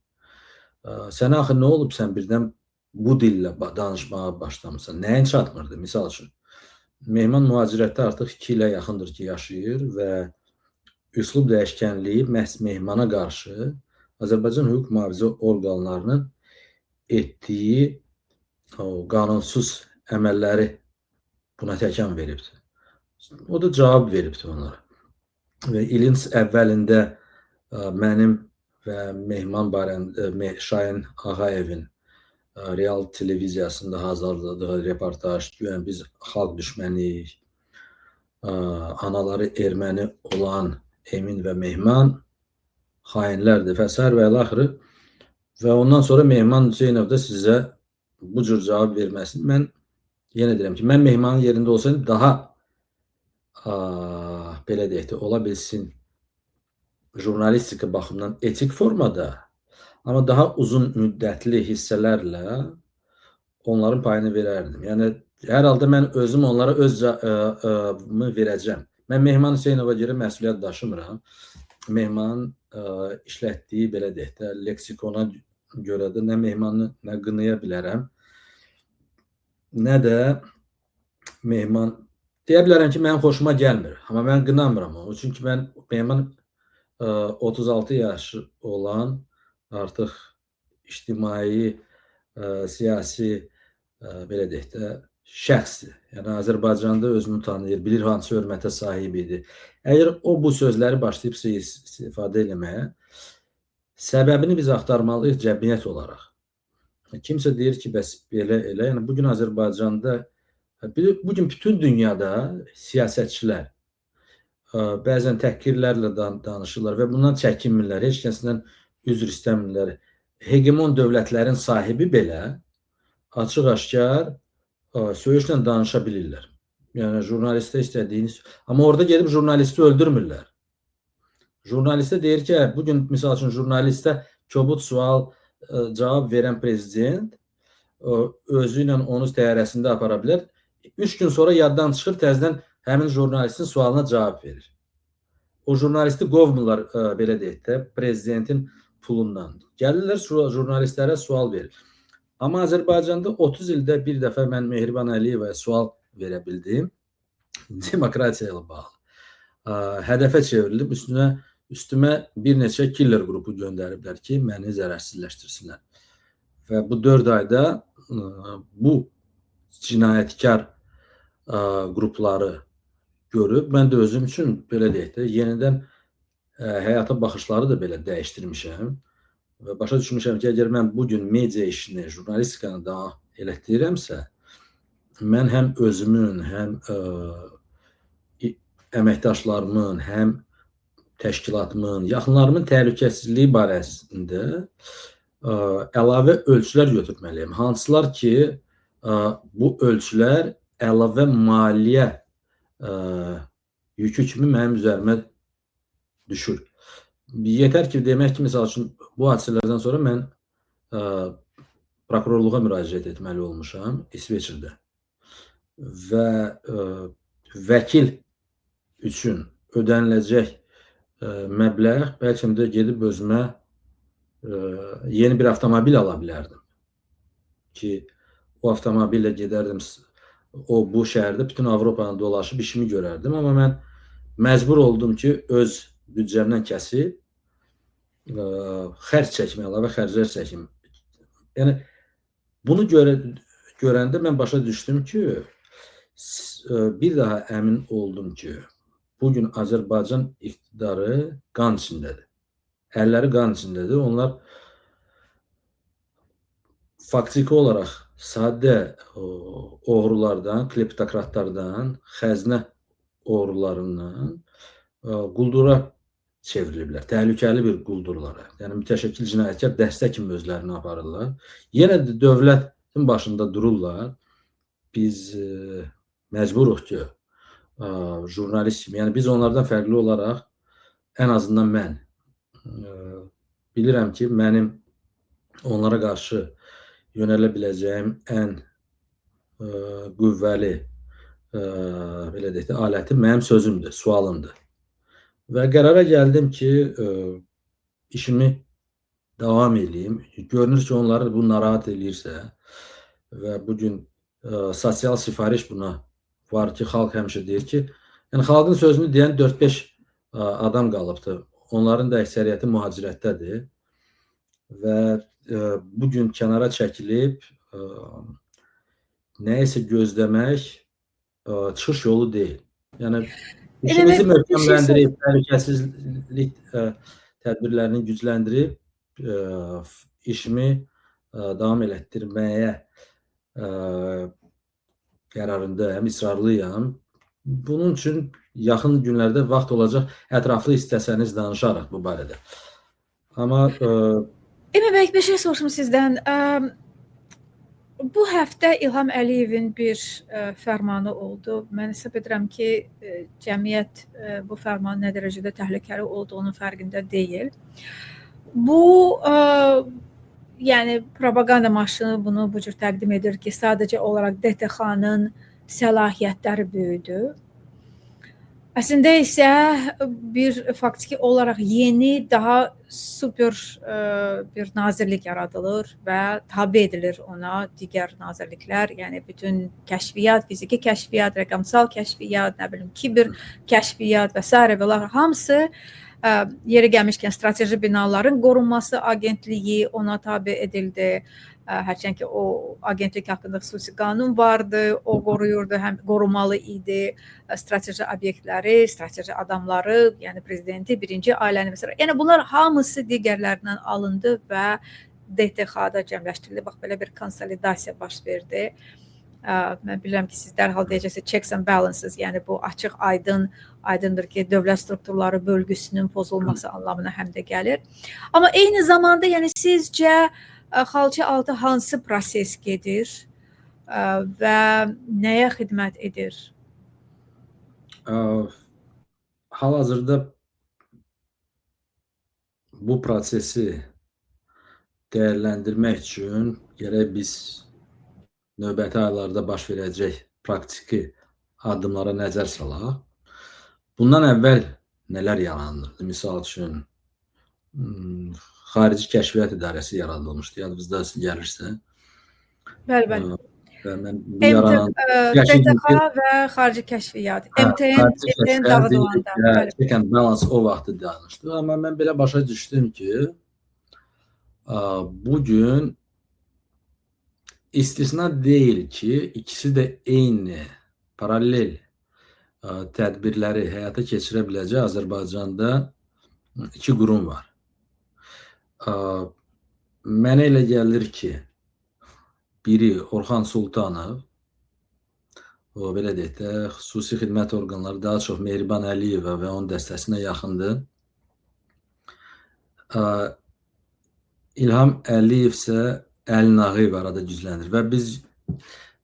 sənə axı nə olub, sən birdən bu dillə danışmağa başlamışsan, nəyin çatmırdı, misal üçün. Mehman mühacirətdə artıq 2 ilə yaxındır ki, yaşayır və üslub dəyişkənliyi məhz Mehmana qarşı Azərbaycan hüquq mühafizə orqanlarının etdiyi qanunsuz əməlləri buna təkan veribdir. O da cavab veribdir onlara. Və ilin əvvəlində mənim və Mehman barəndə Şahin Ağayevin Real televiziyasında hazırladığı reportaj, güya biz xalq düşməniyik, anaları erməni olan Emin və Mehman xainlərdir və s. və ilaxırı. Və ondan sonra Mehman Hüseynov da sizə bu cür cavab verməsin. Mən yenə deyirəm ki, mən Mehmanın yerində olsaydım daha belə deyək də, ola bilsin jurnalistika baxımından etik formada, amma daha uzun müddətli hissələrlə onların payını verərdim. Yəni hər halda mən özüm onlara öz cavabımı verəcəm. Mən Mehman Hüseynova görə məsuliyyət daşımıram. Mehmanın işlətdiyi belə deyək də leksikona görə də nə Mehmanı nə qınaya bilərəm, nə də Mehman deyə bilərəm ki, mənim xoşuma gəlmir. Amma mən qınamıram onu. Çünki mən Mehman 36 yaşı olan artıq ictimai, siyasi belə deyək də şəxsdir. Yəni Azərbaycanda özünü tanıyır, bilir hansı hörmətə sahib idi. Əgər o bu sözləri başlayıbsa istifadə eləməyə, səbəbini biz axtarmalıyıq cəmiyyət olaraq. Kimsə deyir ki, bəs belə elə. Yəni bugün Azərbaycanda, bugün bütün dünyada siyasətçilər bəzən təhqirlərlə danışırlar və bundan çəkinmirlər, heç kəsdən üzr istəmirlər. Hegemon dövlətlərin sahibi belə açıq-aşkar söyüşlə danışa bilirlər. Yəni jurnalistə istədiyiniz, amma orada gedib jurnalisti öldürmürlər. Jurnalistə deyir ki, bugün misal üçün jurnalistə kobud sual cavab verən prezident özü ilə onu təyyarəsində apara bilər. 3 gün sonra yaddan çıxır, təzədən həmin jurnalistin sualına cavab verir. O jurnalisti qovmurlar, belə deyək də, prezidentin pulundan. Gəlirlər jurnalistlərə sual verir. Amma Azərbaycanda 30 ildə bir dəfə mən Mehriban Əliyevaya sual verə bildim. Demokratiya ilə bağlı. Hədəfə çevrilib, üstümə bir neçə killer qrupu göndəriblər ki, məni zərərsizləşdirsinlər. Və bu 4 ayda bu cinayətkar qrupları görüb, mən də özüm üçün belə deyək də, yenidən həyata baxışları da belə dəyişdirmişəm və başa düşmüşəm ki, əgər mən bugün media işini, jurnalistikanı daha elətdirirəmsə, mən həm özümün, həm əməkdaşlarımın, həm təşkilatımın, yaxınlarımın təhlükəsizliyi barəsində əlavə ölçülər götürməliyəm. Hansılar ki, bu ölçülər əlavə maliyyə yükü kimi mənim üzərimə düşür. Yetər ki, demək ki, misal üçün, bu hadisələrdən sonra mən prokurorluğa müraciət etməli olmuşam İsveçrədə və vəkil üçün ödəniləcək məbləğ bəlkə də gedib özümə yeni bir avtomobil ala bilərdim ki, o avtomobillə gedərdim, bu şəhərdə bütün Avropanı dolaşıb işimi görərdim. Amma mən məcbur oldum ki, öz büdcəmdən kəsib xərc çəkim, əlavə xərclər çəkim. Yəni, bunu görəndə mən başa düşdüm ki, bir daha əmin oldum ki, bugün Azərbaycan iqtidarı qan içindədir. Əlləri qan içindədir. Onlar faktiki olaraq sadə oğrulardan, kleptokratlardan, xəzinə oğrularından quldura çevriliblər. Təhlükəli bir quldurlara. Yəni, mütəşəkkil cinayətkar dəstə kimi özlərini aparırlar. Yenə də dövlətin başında dururlar. Biz məcburuq ki, jurnalist kimi, yəni biz onlardan fərqli olaraq, ən azından mən bilirəm ki, mənim onlara qarşı yönələ biləcəyim ən qüvvəli belə deyək də, aləti mənim sözümdür, sualımdır. Və qərara gəldim ki, işimi davam edeyim. Görünür ki, onları bu narahat eləyirsə və bugün sosial sifariş buna var ki, xalq həmişə deyir ki, yəni xalqın sözünü deyən 4-5 adam qalıbdır. Onların da əksəriyyəti mühacirətdədir və bugün kənara çəkilib nəyisə gözləmək çıxış yolu deyil. Yəni, işimizi möhkəmləndirib, təhlükəsizlik tədbirlərini gücləndirib, işimi davam elətdirməyə qərarındayım, israrlıyam. Bunun üçün yaxın günlərdə vaxt olacaq, ətraflı istəsəniz danışarıq bu barədə. Amma Emin bəy, bir şey soruşum sizdən. Bu həftə İlham Əliyevin bir fərmanı oldu. Mən hesab edirəm ki, cəmiyyət bu fərmanın nə dərəcədə təhlükəli olduğunun fərqində deyil. Bu yəni propaganda maşını bunu bu cür təqdim edir ki, sadəcə olaraq DTX-nın səlahiyyətləri böyüdü. Əslində isə bir faktiki olaraq yeni, daha super bir nazirlik yaradılır və tabe edilir ona digər nazirliklər. Yəni bütün kəşfiyyat, fiziki kəşfiyyat, rəqəmsal kəşfiyyat, nə bilim, kiber kəşfiyyat və s. və hamısı yeri gəlmişkən strateji binaların qorunması agentliyi ona tabe edildi. Hərçənd ki, o agentlik haqqında xüsusi qanun vardı, o qoruyurdu, həm qorumalı idi strateji obyektləri, strateji adamları, yəni prezidenti, birinci ailəni və s. Yəni bunlar hamısı digərlərindən alındı və DTX-da cəmləşdirildi. Bax, belə bir konsolidasiya baş verdi. Mən bilirəm ki, siz dərhal deyəcəksiniz checks and balances, yəni bu açıq, aydındır ki, dövlət strukturları bölgüsünün pozulması anlamına həm də gəlir. Amma eyni zamanda, yəni sizcə xalça altı hansı proses gedir və nəyə xidmət edir? Hal-hazırda bu prosesi dəyərləndirmək üçün gərək biz növbəti aylarda baş verəcək praktiki addımlara nəzər salaq. Bundan əvvəl nələr yaranırdı? Misal üçün, xarici kəşfiyyat idarəsi yaradılmışdı, yadınızda gəlirsə. Bəli. DTX və xarici kəşfiyyat, MTN dağıdılanda. Check and balance o vaxtı danışdı. Amma mən belə başa düşdüm ki, bugün istisna deyil ki, ikisi də eyni, paralel tədbirləri həyata keçirə biləcək Azərbaycanda iki qurum var. Mənə elə gəlir ki, biri Orxan Sultanov, o belə deyək də, xüsusi xidmət orqanları daha çox Mehriban Əliyeva və onun dəstəsinə yaxındır. İlham Əliyev isə Əli Nağıyev arada gücləndirir və biz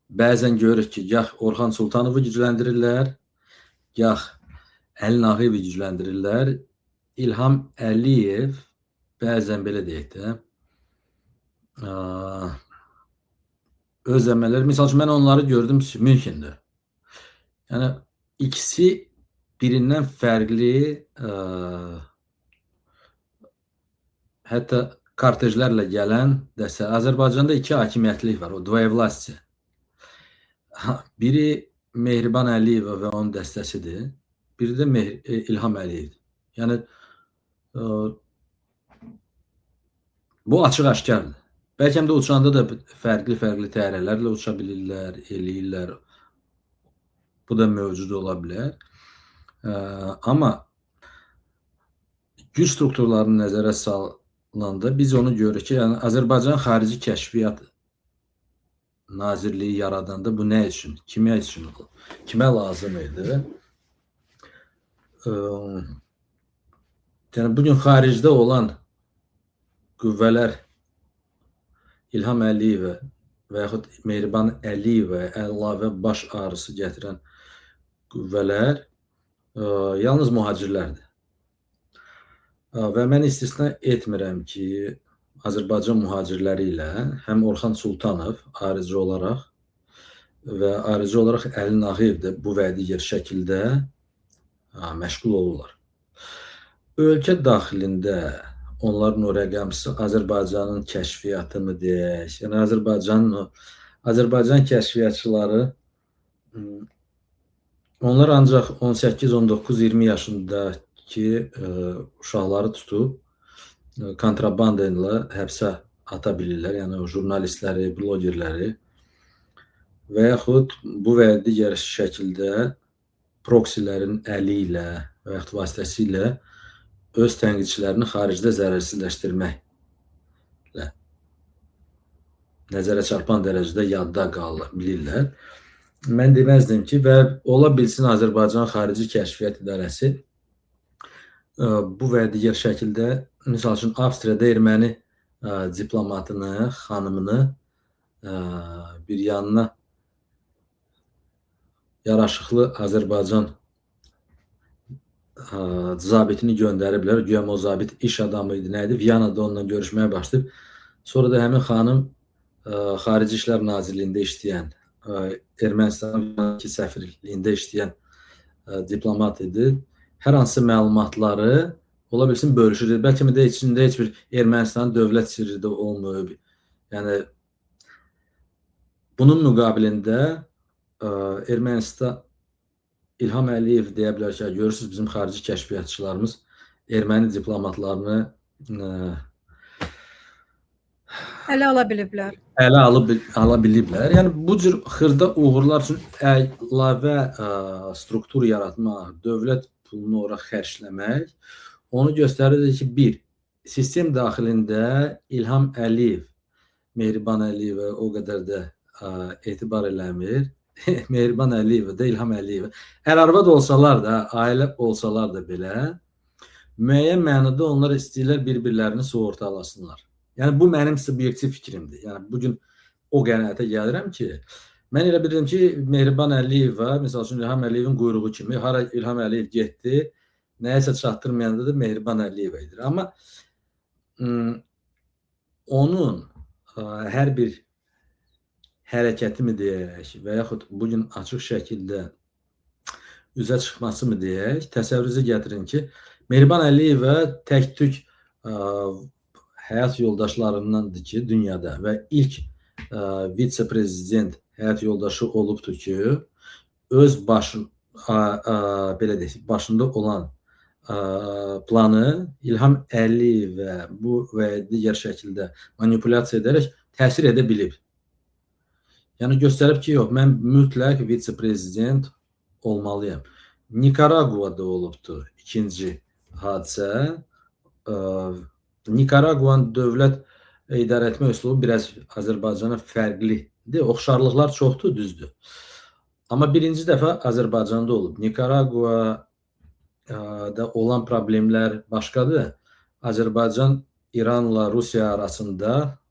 bəzən görürük ki, gah Orxan Sultanovu gücləndirirlər, gah Əli Nağıyevi gücləndirirlər. İlham Əliyev bəzən belə deyək də, öz əməlləri, misal üçün mən onları gördüm Münxendə. Yəni ikisi birindən fərqli, hətta kortejlərlə gələn dəstə. Azərbaycanda iki hakimiyyətlik var, o dvoyevlastçı. Biri Mehriban Əliyeva və onun dəstəsidir, biri də İlham Əliyevdir. Yəni bu açıq-aşkardır. Bəlkə də uçanda da fərqli təyyarələrlə uça bilirlər, eləyirlər. Bu da mövcud ola bilər. Amma güc strukturlarını nəzərə salınanda biz onu görürük ki, yəni Azərbaycan Xarici Kəşfiyyat Nazirliyi yaradanda bu nə üçün, kimə üçün, kimə lazım idi? Yəni bugün xaricdə olan qüvvələr İlham Əliyevə və yaxud Mehriban Əliyevə əlavə baş ağrısı gətirən qüvvələr yalnız mühacirlərdir. Və mən istisna etmirəm ki, Azərbaycan mühacirləri ilə həm Orxan Sultanov ayrıcı olaraq və ayrıcı olaraq Əli Nağıyev də bu və digər şəkildə məşğul olurlar. Ölkə daxilində onların o rəqəmsi Azərbaycanın kəşfiyyatını deyək, yəni Azərbaycan kəşfiyyatçıları onlar ancaq 18, 19, 20 yaşındakı uşaqları tutub kontrabanda ilə həbsə ata bilirlər, yəni o jurnalistləri, blogerləri və yaxud bu və digər şəkildə proksilərin əli ilə və yaxud vasitəsilə öz tənqidçilərini xaricdə zərərsizləşdirməklə nəzərə çarpan dərəcədə yadda bilirlər. Mən deməzdim ki, və ola bilsin Azərbaycan Xarici Kəşfiyyat İdarəsi bu və digər şəkildə, misal üçün Avstriyada erməni diplomatını, xanımını bir yanına yaraşıqlı Azərbaycan zabitini göndəriblər. Güya o zabit iş adamı idi, nə idi? Viyanada onunla görüşməyə başlayıb. Sonra da həmin xanım Xarici İşlər Nazirliyində işləyən, Ermənistanın səfirliyində işləyən diplomat idi. Hər hansı məlumatları ola bilsin bölüşür. Bəlkə də içində heç bir Ermənistanın dövlət sirri də olmayıb. Yəni bunun müqabilində Ermənistan İlham Əliyev deyə bilər ki, görürsünüz bizim xarici kəşfiyyatçılarımız erməni diplomatlarını Ələ ala biliblər. ələ ala biliblər. Yəni bu cür xırda uğurlar üçün əlavə struktur yaratmaq, dövlət pulunu ora xərcləmək onu göstərir ki, bir, sistem daxilində İlham Əliyev, Mehriban Əliyevə o qədər də etibar eləmir. Mehriban Əliyevə də İlham Əliyevə. Ər-arvad olsalar da, ailə olsalar da belə, müəyyən mənada onlar istəyirlər bir-birlərini sığortalasınlar. Yəni bu mənim subyektiv fikrimdir. Yəni bugün o qənaətə gəlirəm ki, mən elə bilirəm ki, Mehriban Əliyevə, məsəl üçün İlham Əliyevin quyruğu kimi, hara İlham Əliyev getdi, nəyəsə çatdırmayanda da Mehriban Əliyevə edir. Amma onun hər bir hərəkəti mi deyək və yaxud bugün açıq şəkildə üzə çıxması mı deyək, təsəvvürünüzə gətirin ki, Mehriban Əliyevə tək-tük həyat yoldaşlarındandır ki, dünyada və ilk vitse-prezident həyat yoldaşı olubdur ki, öz belə deyək, başında olan planı İlham Əliyevə bu və digər şəkildə manipulyasiya edərək təsir edə bilib. Yəni göstərib ki, yox, mən mütləq vitse-prezident olmalıyam. Nikaraguada olubdur ikinci hadisə. Nikaraguanın dövlət idarə etmə üslubu biraz Azərbaycana fərqlidir. Oxşarlıqlar çoxdur, düzdür. Amma birinci dəfə Azərbaycanda olub. Nikaraguada olan problemlər başqadır. Azərbaycan İranla Rusiya arasında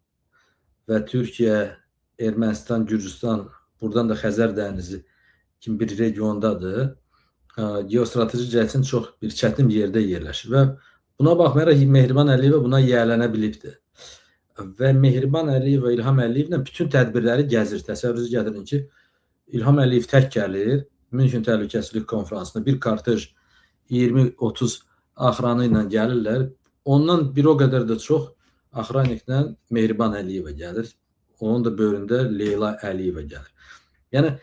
və Türkiyə, Ermənistan, Gürcüstan, buradan da Xəzər dənizi kimi bir regiondadır. Geostrateji cəhətdən çox bir çətin bir yerdə yerləşir və buna baxmayaraq Mehriban Əliyevə buna yiyələnə bilibdir. Və Mehriban Əliyev və İlham Əliyevlə bütün tədbirləri gəzir. Təsəvvürünüzə gətirin ki, İlham Əliyev tək gəlir, Münxen Təhlükəsizlik Konfransına bir kortej 20-30 axranı ilə gəlirlər. Ondan bir o qədər də çox axraniklə Mehriban Əliyevə gəlir. Onun da böyründə Leyla Əliyevə gəlir. Yəni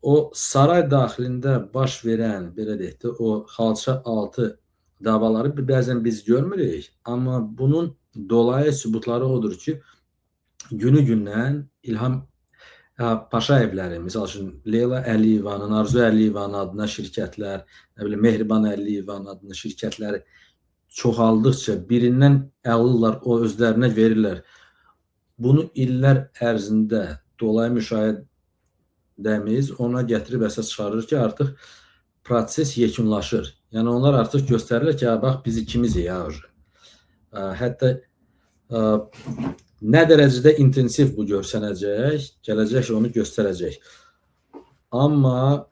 o saray daxilində baş verən, belə deyək də, o xalça altı davaları bəzən biz görmürük, amma bunun dolayı sübutları odur ki, günü-gündən İlham Paşayevləri, misal üçün Leyla Əliyevanın, Arzu Əliyevanın adına şirkətlər, nə bilim Mehriban Əliyevanın adına şirkətləri çoxaldıqca birindən əlillər, o özlərinə verirlər. Bunu illər ərzində dolayı müşahidəmiz ona gətirib əsas çıxarır ki, artıq proses yekunlaşır. Yəni onlar artıq göstərirlər ki, bax biz ikimizik ya. Hətta nə dərəcədə intensiv bu görsənəcək, gələcək onu göstərəcək. Amma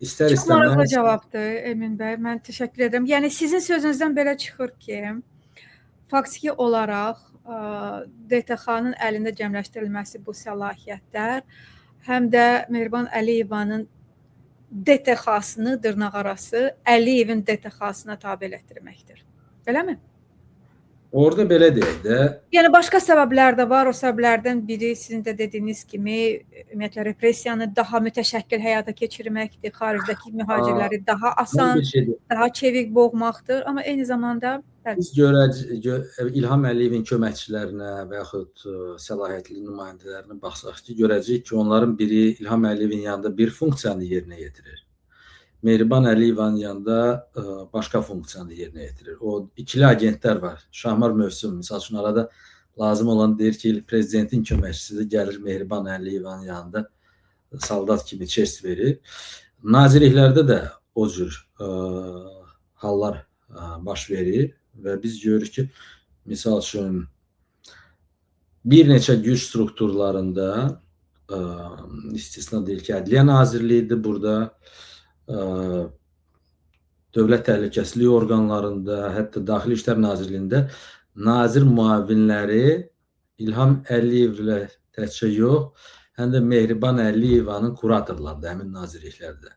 istər-istəməz... Çox maraqlı cavabdır, Emin bəy. Mən təşəkkür edirəm. Yəni sizin sözünüzdən belə çıxır ki, faktiki olaraq DTX-nın əlində cəmləşdirilməsi bu səlahiyyətlər həm də Mehriban Əliyevanın DTX-sını dırnaqarası Əliyevin DTX-sına tabe etdirməkdir. Beləmi? Orada belə deyək də. Yəni başqa səbəblər də var. O səbəblərdən biri sizin də dediyiniz kimi ümumiyyətlə repressiyanı daha mütəşəkkil həyata keçirməkdir. Xaricdəki mühacirləri daha asan, daha çevik boğmaqdır. Amma eyni zamanda biz İlham Əliyevin köməkçilərinə və yaxud səlahiyyətli nümayəndələrinə baxsaq ki, görəcəyik ki, onların biri İlham Əliyevin yanında bir funksiyanı yerinə yetirir. Mehriban Əliyevanın yanında başqa funksiyanı yerinə yetirir. O ikili agentlər var. Şahmar Mövsüm, misal üçün arada lazım olan deyir ki, prezidentin köməkçisi gəlir Mehriban Əliyevanın yanında saldat kimi çest verir. Nazirliklərdə də o cür hallar baş verir və biz görürük ki, misal üçün bir neçə güc strukturlarında istisna deyil ki, Ədliyyə Nazirliyidir burada, Dövlət Təhlükəsizlik orqanlarında, hətta Daxili İşlər Nazirliyində nazir müavinləri İlham Əliyevlə təkcə yox, həm də Mehriban Əliyevanın kuratorlarıdır həmin nazirliklərdə.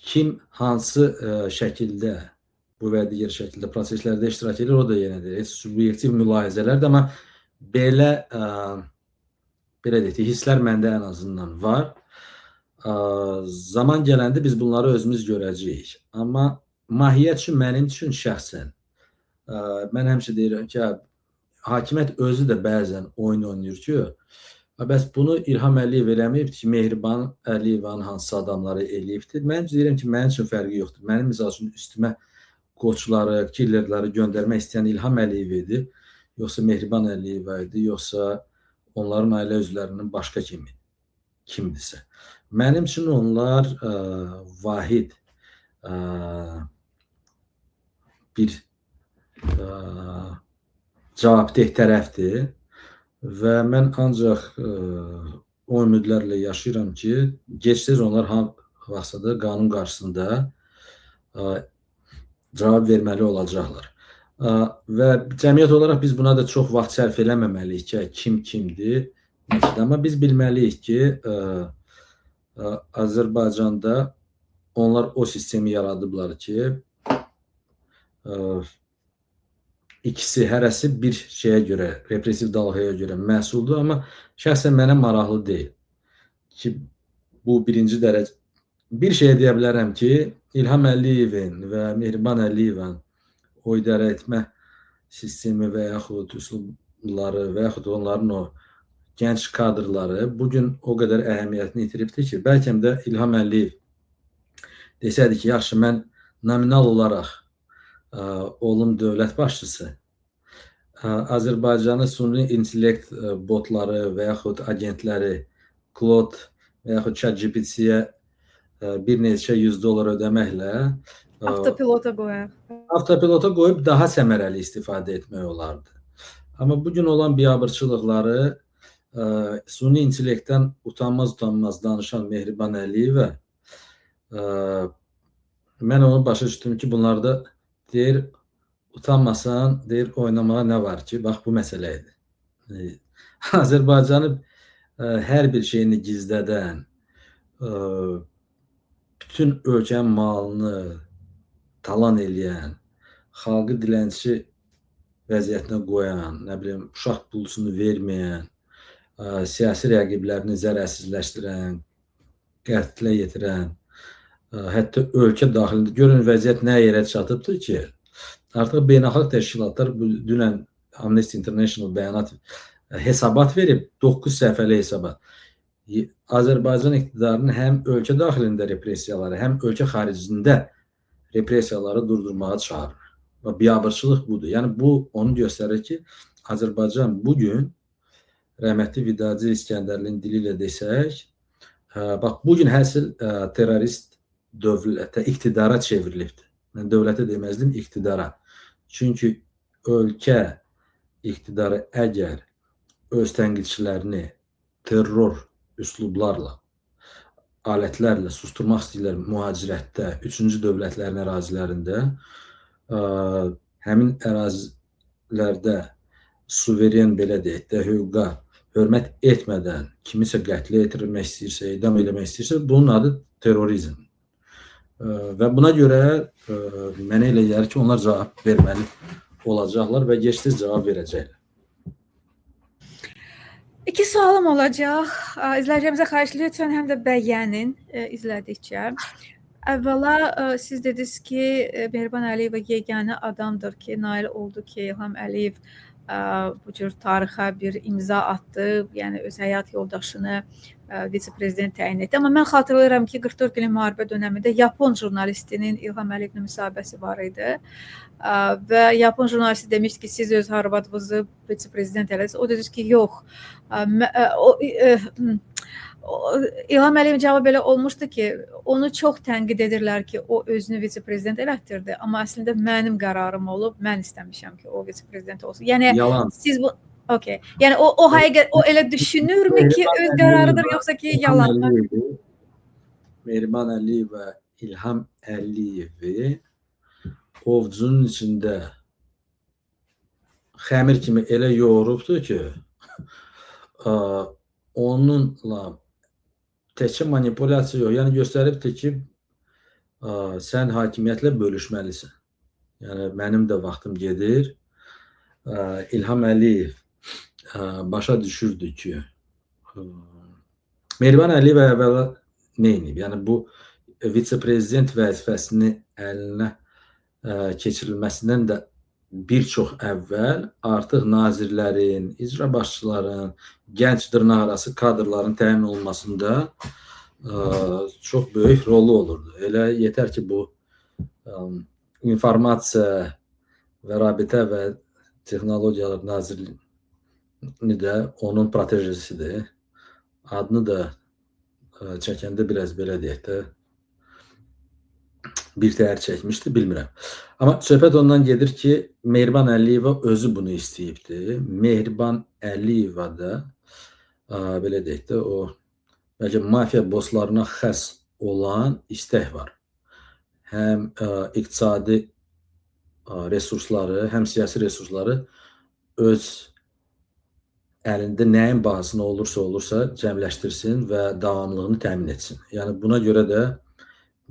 Kim hansı şəkildə bu və digər şəkildə proseslərdə iştirak edir, o da yenədir. Heç subyektiv mülahizələrdir, amma belə deyək, hisslər məndə ən azından var. Zaman gələndə biz bunları özümüz görəcəyik. Amma mahiyyət üçün, mənim üçün şəxsən, mən həmişə deyirəm ki, hakimiyyət özü də bəzən oyun oynayır ki, bəs bunu İlham Əliyev eləməyibdir ki, Mehriban Əliyevanın hansı adamları eləyibdir. Mən deyirəm ki, mənim üçün fərqi yoxdur. Mənim misal üçün üstümə qoçları, killerləri göndərmək istəyən İlham Əliyev idi, yoxsa Mehriban Əliyeva idi, yoxsa onların ailə üzvlərinin başqa kimdirsə. Mənim üçün onlar vahid bir cavabdeh tərəfdir və mən ancaq o ümidlərlə yaşayıram ki, gec-tez onlar vaxtsa da qanun qarşısında cavab verməli olacaqlar. Və cəmiyyət olaraq biz buna da çox vaxt sərf eləməməliyik ki, kim kimdir. Amma biz bilməliyik ki, Azərbaycanda onlar o sistemi yaradıblar ki, ikisi, hərəsi bir şeyə görə, repressiv dalğaya görə məsuldur, amma şəxsən mənə maraqlı deyil ki, bu birinci dərəcə. Bir şey deyə bilərəm ki, İlham Əliyevin və Mehriban Əliyevanın o idarə etmə sistemi və yaxud üslubları və yaxud onların o gənc kadrları bugün o qədər əhəmiyyətini itiribdir ki, bəlkə də İlham Əliyev desəydi ki, yaxşı, mən nominal olaraq olum dövlət başçısı, Azərbaycanı süni intellekt botları və yaxud agentləri Claude və yaxud ChatGPT-yə bir neçə $100 ödəməklə avtopilota qoyub daha səmərəli istifadə etmək olardı. Amma bugün olan biabırçılıqları süni intellektdən utanmaz danışan Mehriban Əliyevə mən onu başa düşdüm ki, bunlarda deyir, utanmasan, deyir, oynamağa nə var ki, bax, bu məsələ idi. Azərbaycanı hər bir şeyini gizlədən, bütün ölkənin malını talan eləyən, xalqı dilənçi vəziyyətinə qoyan, nə bilim, uşaq pulusunu verməyən, siyasi rəqiblərini zərərsizləşdirən, qətlə yetirən, hətta ölkə daxilində görün vəziyyət nə yerə çatıbdır ki, artıq beynəlxalq təşkilatlar dünən Amnesty International bəyanat hesabat verib, 9 səhifəli hesabat. Azərbaycan iqtidarının həm ölkə daxilində repressiyaları, həm ölkə xaricində repressiyaları durdurmağa çağırır. Və biabırçılıq budur. Yəni, bu onu göstərir ki, Azərbaycan bugün rəhmətli Vidadi İskəndərlinin dili ilə desək, bax, bugün həsil terrorist dövlətə, iqtidara çevrilibdir. Mən dövlətə deməzdim, iqtidara. Çünki ölkə iqtidarı əgər öz tənqidçilərini terror üslublarla, alətlərlə susturmaq istəyirlər mühacirətdə, üçüncü dövlətlərin ərazilərində, həmin ərazilərdə suveren, belə deyək də, hüquqa hörmət etmədən kimisə qətlə yetirilmək istəyirsə, edam eləmək istəyirsə, bunun adı terrorizm. Və buna görə mənə elə gəlir ki, onlar cavab verməli olacaqlar və gec-tez cavab verəcəklər. İki sualım olacaq. İzləyicilərimizə xahiş lütfən həm də bəyənin izlədikcə. Əvvəla siz dediniz ki, Mehriban Əliyeva yeganə adamdır ki, nail oldu ki, İlham Əliyev bu cür tarixə bir imza atdı, yəni öz həyat yoldaşını vitse-prezident təyin etdi. Amma mən xatırlayıram ki, 44 günlük müharibə dönəmində Yapon jurnalistinin İlham Əliyevlə müsahibəsi var idi. Və Yapon jurnalisti demişdi ki, siz öz arvadınızı vitse-prezident elədiniz. O dedi ki, yox. İlham Əliyevin cavabı belə olmuşdu ki, onu çox tənqid edirlər ki, o özünü vitse-prezident elətdirdi, amma əslində mənim qərarım olub, mən istəmişəm ki, o vitse-prezident olsun. Yəni Yalan. siz bu okey. Yəni o həqiqət o elə düşünürmü ki, öz qərarıdır yoxsa ki, yalan mı? Mehriban Əliyev və İlham Əliyevi ovcunun içində xəmir kimi elə yoğurubdur ki, onunla təkcə manipulyasiya yox, yəni göstəribdir ki, sən hakimiyyətlə bölüşməlisən. Yəni mənim də vaxtım gedir. İlham Əliyev başa düşürdü ki, Mehriban Əliyeva əvvəla nə edib? Yəni bu vitse-prezident vəzifəsini əlinə keçirilməsindən də bir çox əvvəl artıq nazirlərin, icra başçıların, gənc dırnaqarası kadrların təyin olunmasında çox böyük rolu olurdu. Elə yetər ki, bu informasiya və rabitə və texnologiyalar nazirliyi də onun protejisidir. Adını da çəkəndə biraz belə deyək də bir təhər çəkmişdi, bilmirəm. Amma söhbət ondan gedir ki, Mehriban Əliyeva özü bunu istəyibdi. Mehriban Əliyeva da belə deyək də o bəlkə mafiya bosslarına xəs olan istək var. Həm iqtisadi resursları, həm siyasi resursları öz əlində nəyin bahasına olursa cəmləşdirsin və davamlılığını təmin etsin. Yəni buna görə də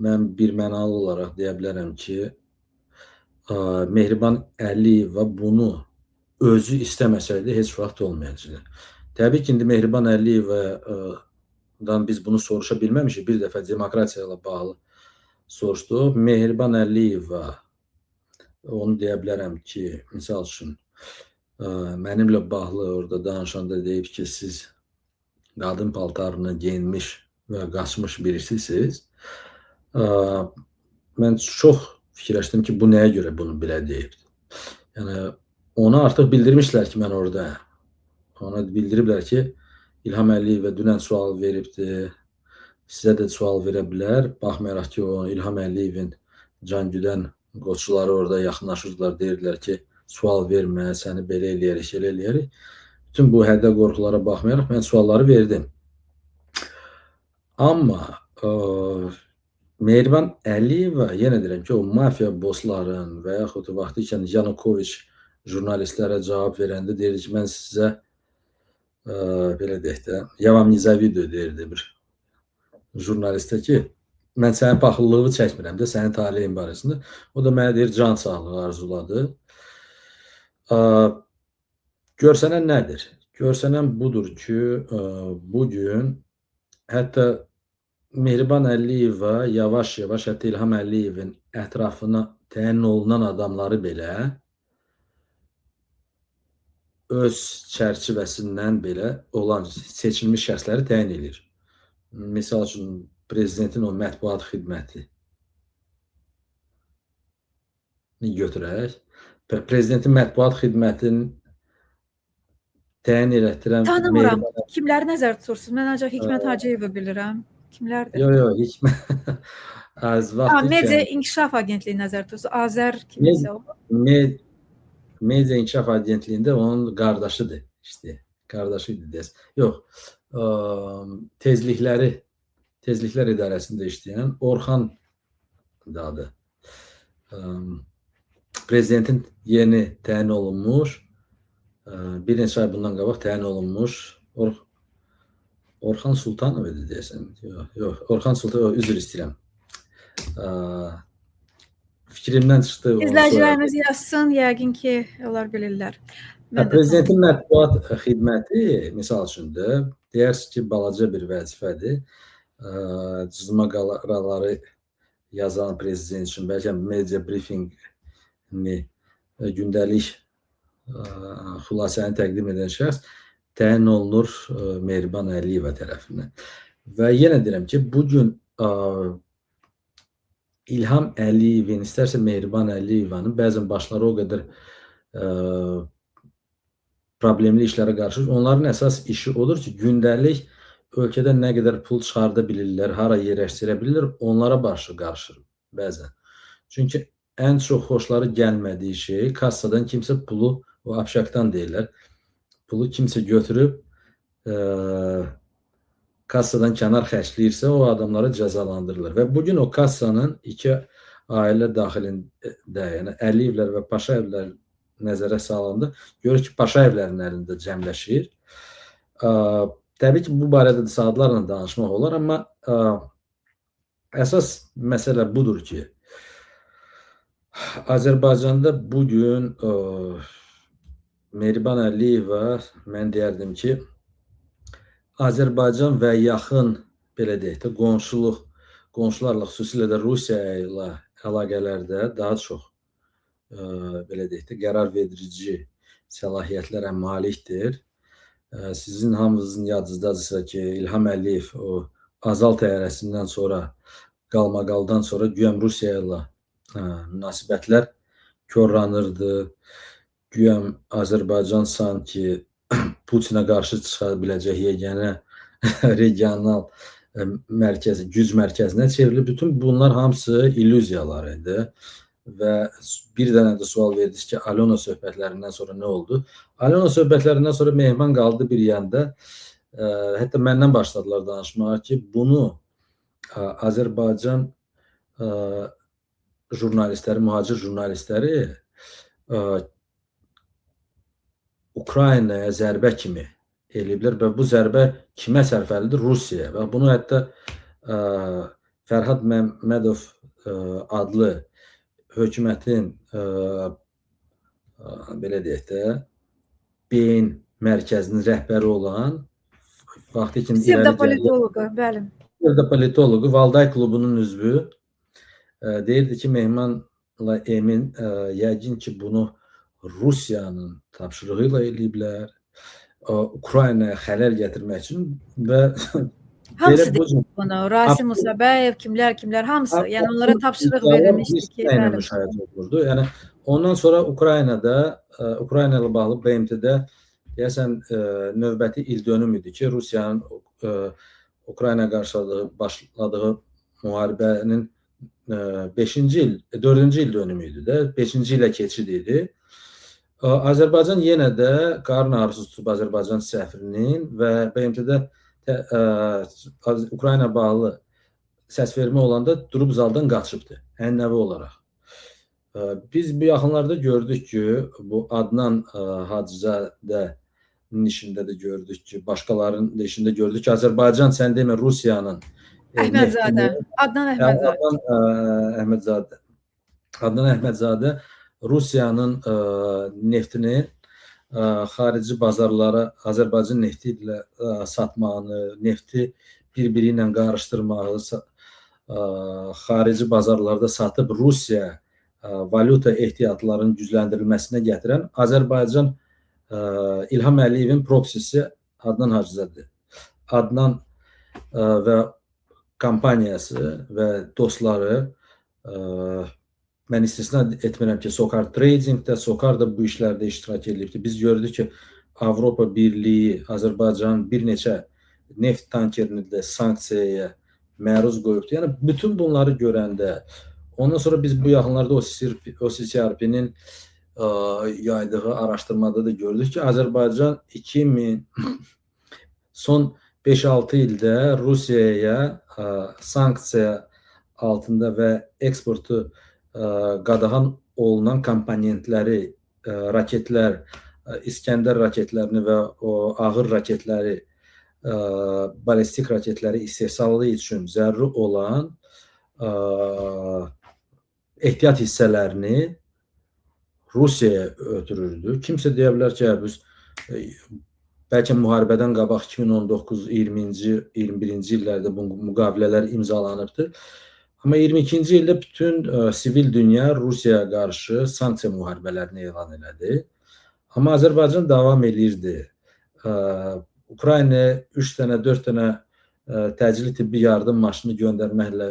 mən birmənalı olaraq deyə bilərəm ki, Mehriban Əliyeva bunu özü istəməsəydi heç vaxt olmayacaqdı. Təbii ki, indi Mehriban Əliyevadan biz bunu soruşa bilməmişik. Bir dəfə demokratiya ilə bağlı soruşduq. Mehriban Əliyeva onu deyə bilərəm ki, misal üçün mənimlə bağlı orada danışanda deyib ki, siz qadın paltarını geyinmiş və qaçmış birisisiniz. Mən çox fikirləşdim ki, bu nəyə görə bunu belə deyib. Yəni, ona artıq bildirmişlər ki, mən orada. Ona bildiriblər ki, İlham Əliyevə dünən sual veribdi, sizə də sual verə bilər. Baxmayaraq ki, o İlham Əliyevin Cangüdən qoçuları orada yaxınlaşırdılar, deyirdilər ki, sual vermə, səni belə eləyərik, elə eləyərik. Bütün bu hədə qorxulara baxmayaraq mən sualları verdim. Amma Mehriban Əliyeva, yenə deyirəm ki, o mafiya bossların və yaxud vaxtı ikən Yanukoviç jurnalistlərə cavab verəndə deyirdi ki, mən sizə belə deyək də, ya vam nizavidu deyirdi bir jurnalistə ki, mən sənin paxıllılığı çəkmirəm də, sənin taleyin barəsində. O da mənə deyir, can sağlığı arzuladı. Görsənən nədir? Görsənən budur ki, bugün hətta Mehriban Əliyeva yavaş-yavaş hətta İlham Əliyevin ətrafına təyin olunan adamları belə öz çərçivəsindən belə olan seçilmiş şəxsləri təyin edir. Misal üçün, prezidentin o mətbuat xidməti götürək. Prezidentin mətbuat xidmətini təyin elətdirən... Tanımıram. Kimləri nəzərdə tutursunuz? Mən ancaq Hikmət Hacıyevi bilirəm. Kimlərdir? Yox, Hikmət. Media İnkişaf Agentliyi nəzərdə tutursunuz. Azər kimisə o? Media İnkişaf Agentliyində onun qardaşıdır. İşte, qardaşıydı deyəsən. Yox, Tezliklər İdarəsində işləyən Orxan adı. Prezidentin yeni təyin olunmuş, bir neçə ay bundan qabaq təyin olunmuş Orxan Sultanov idi deyəsən. Yox, Orxan Sultanov, üzr istəyirəm. Fikrimdən çıxdı. İzləyicilərimiz yazsın, yəqin ki, onlar bilirlər. Prezidentin mətbuat xidməti, misal üçün də, deyərsiniz ki, balaca bir vəzifədir. Cızmaqaları yazan prezident üçün bəlkə media briefingini, gündəlik xülasəni təqdim edən şəxs təyin olunur Mehriban Əliyeva tərəfindən. Və yenə deyirəm ki, bugün İlham Əliyevin, istərsə Mehriban Əliyevanın bəzən başları o qədər problemli işlərə qarşı, onların əsas işi odur ki, gündəlik ölkədən nə qədər pul çıxarda bilirlər, hara yerləşdirə bilirlər, onlara qarşı bəzən. Çünki ən çox xoşları gəlmədiyi şey kassadan kimsə pulu, o apşakdan deyirlər, pulu kimsə götürüb kassadan kənar xərcləyirsə, o adamları cəzalandırırlar. Və bugün o kassanın iki ailə daxilində, yəni Əliyevlər və Paşayevlər nəzərə salındı. Görür ki, Paşayevlərin əlində cəmləşir. Təbii ki, bu barədə də saatlarla danışmaq olar, amma əsas məsələ budur ki, Azərbaycanda bugün Mehriban Əliyeva, mən deyərdim ki, Azərbaycan və yaxın, belə deyək də, qonşularla, xüsusilə də Rusiya ilə əlaqələrdə daha çox, belə deyək də, qərar verici səlahiyyətlərə malikdir. Sizin hamınızın yadınızdadırsa ki, İlham Əliyev o Azal təyyarəsindən sonra, qalmaqaldan sonra güyəm Rusiya ilə münasibətlər korlanırdı. Güyəm Azərbaycan sanki Putinə qarşı çıxa biləcək yeganə regional güc mərkəzinə çevrilib. Bütün bunlar hamısı illüziyalar idi. Və bir dənə də sual verdiniz ki, Alona söhbətlərindən sonra nə oldu? Alona söhbətlərindən sonra Mehman qaldı bir yanda. Hətta məndən başladılar danışmağa ki, bunu Azərbaycan jurnalistləri, mühacir jurnalistləri Ukraynaya zərbə kimi eləyiblər və bu zərbə kimə sərfəlidir? Rusiyaya. Və bunu hətta Fərhad Məmmədov adlı hökumətin belə deyək də beyin mərkəzinin rəhbəri olan psevdopolitoloqu, Valday klubunun üzvü deyirdi ki, Mehmanla Emin yəqin ki, bunu Rusiyanın tapşırığı ilə eləyiblər, Ukraynaya xələl gətirmək üçün və hamısı deyir bunu, Rasim Musabəyev, kimlər, hamısı, yəni onlara tapşırıq verilmişdi ki, müşahidə olunurdu. Yəni ondan sonra Ukrayna ilə bağlı BMT-də deyəsən növbəti ildönüm idi ki, Rusiyanın Ukrayna qarşı başladığı müharibənin 4-cü ildönümü idi də, 5-ci ilə keçid idi. Azərbaycan yenə də qarın ağrısı tutub Azərbaycan səfirinin və BMT-də Ukrayna bağlı səsvermə olanda durub zaldan qaçıbdı, ənənəvi olaraq. Biz bu yaxınlarda gördük ki, bu Adnan Hacızadənin işində də gördük ki, başqalarının işində gördük ki, Azərbaycan, sən demə, Rusiyanın Adnan Əhmədzadə Rusiyanın neftini xarici bazarlara Azərbaycan nefti ilə satmağını, nefti bir-biri ilə qarışdırmağı, xarici bazarlarda satıb Rusiya valyuta ehtiyatlarının gücləndirilməsinə gətirən Azərbaycan İlham Əliyevin proksisi Adnan Hacızadə. Adnan və kompaniyası və dostları, mən istisna etmirəm ki, Sokar Tradingdə, Sokar da bu işlərdə iştirak edilib. Biz gördük ki, Avropa Birliyi, Azərbaycan bir neçə neft tankerini də sanksiyaya məruz qoyubdur. Yəni, bütün bunları görəndə, ondan sonra biz bu yaxınlarda OCCRP-nin yaydığı araşdırmada da gördük ki, Azərbaycan son 5-6 ildə Rusiyaya sanksiya altında və eksportu qadağan olunan komponentləri, raketlər, İskəndər raketlərini və o ağır raketləri, balistik raketləri istehsalı üçün zəruri olan ehtiyat hissələrini Rusiyaya ötürürdü. Kimsə deyə bilər ki, biz bəlkə müharibədən qabaq 2019, 20-ci, 21-ci illərdə bu müqavilələr imzalanıbdır. Amma 22-ci ildə bütün sivil dünya Rusiyaya qarşı sanksiya müharibələrini elan elədi. Amma Azərbaycan davam edirdi. Ukraynaya 3 dənə, 4 dənə təcili tibbi yardım maşını göndərməklə,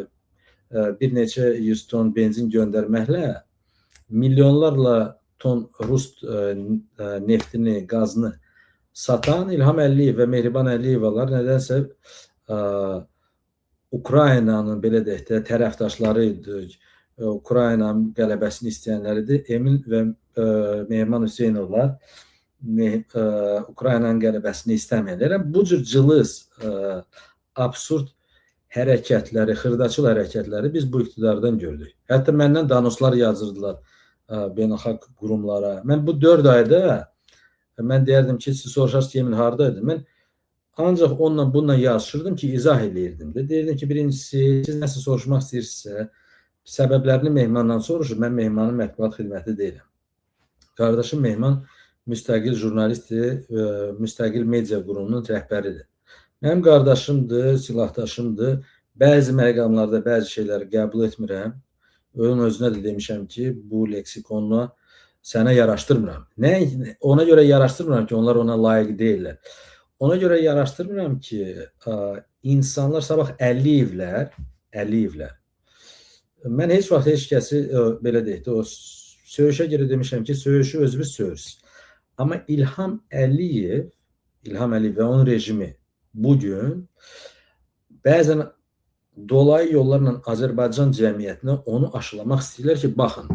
bir neçə 100 ton benzin göndərməklə milyonlarla ton Rus neftini, qazını satan İlham Əliyev və Mehriban Əliyevalar nədənsə Ukraynanın belə deyək də tərəfdaşları idi. Ukraynanın qələbəsini istəyənləridir. Emin və Mehriban Hüseynovlar Ukraynanın qələbəsini istəməyənlər. Bu cür cılız, absurd hərəkətləri, xırdaçıl hərəkətləri biz bu iqtidardan gördük. Hətta məndən danışlar yazırdılar beynəlxalq qurumlara. Mən bu 4 ayda mən deyərdim ki, siz soruşarsınız ki, Emin haradaydı? Mən ancaq onunla bununla yazışırdım ki, izah eləyirdim də. Deyirdim ki, birincisi, siz nəsə soruşmaq istəyirsinizsə, səbəblərini Mehmandan soruşun. Mən Mehmanın mətbuat xidməti deyiləm. Qardaşım Mehman müstəqil jurnalistdir, müstəqil media qurumunun rəhbəridir. Mənim qardaşımdır, silahdaşımdır. Bəzi məqamlarda bəzi şeyləri qəbul etmirəm. Onun özünə də demişəm ki, bu leksikonla sənə yaraşdırmıram. Ona görə yaraşdırmıram ki, onlar ona layiq deyirlər. Ona görə yaraşdırmıram ki, insanlar sabah Əliyevlər, mən heç vaxt heç kəsi belə deyək də, o söyüşə görə demişəm ki, söyüşü özünüz söyürsünüz. Amma İlham Əliyev və onun rejimi bugün bəzən dolayı yollarla Azərbaycan cəmiyyətinə onu aşılamaq istəyirlər ki, baxın,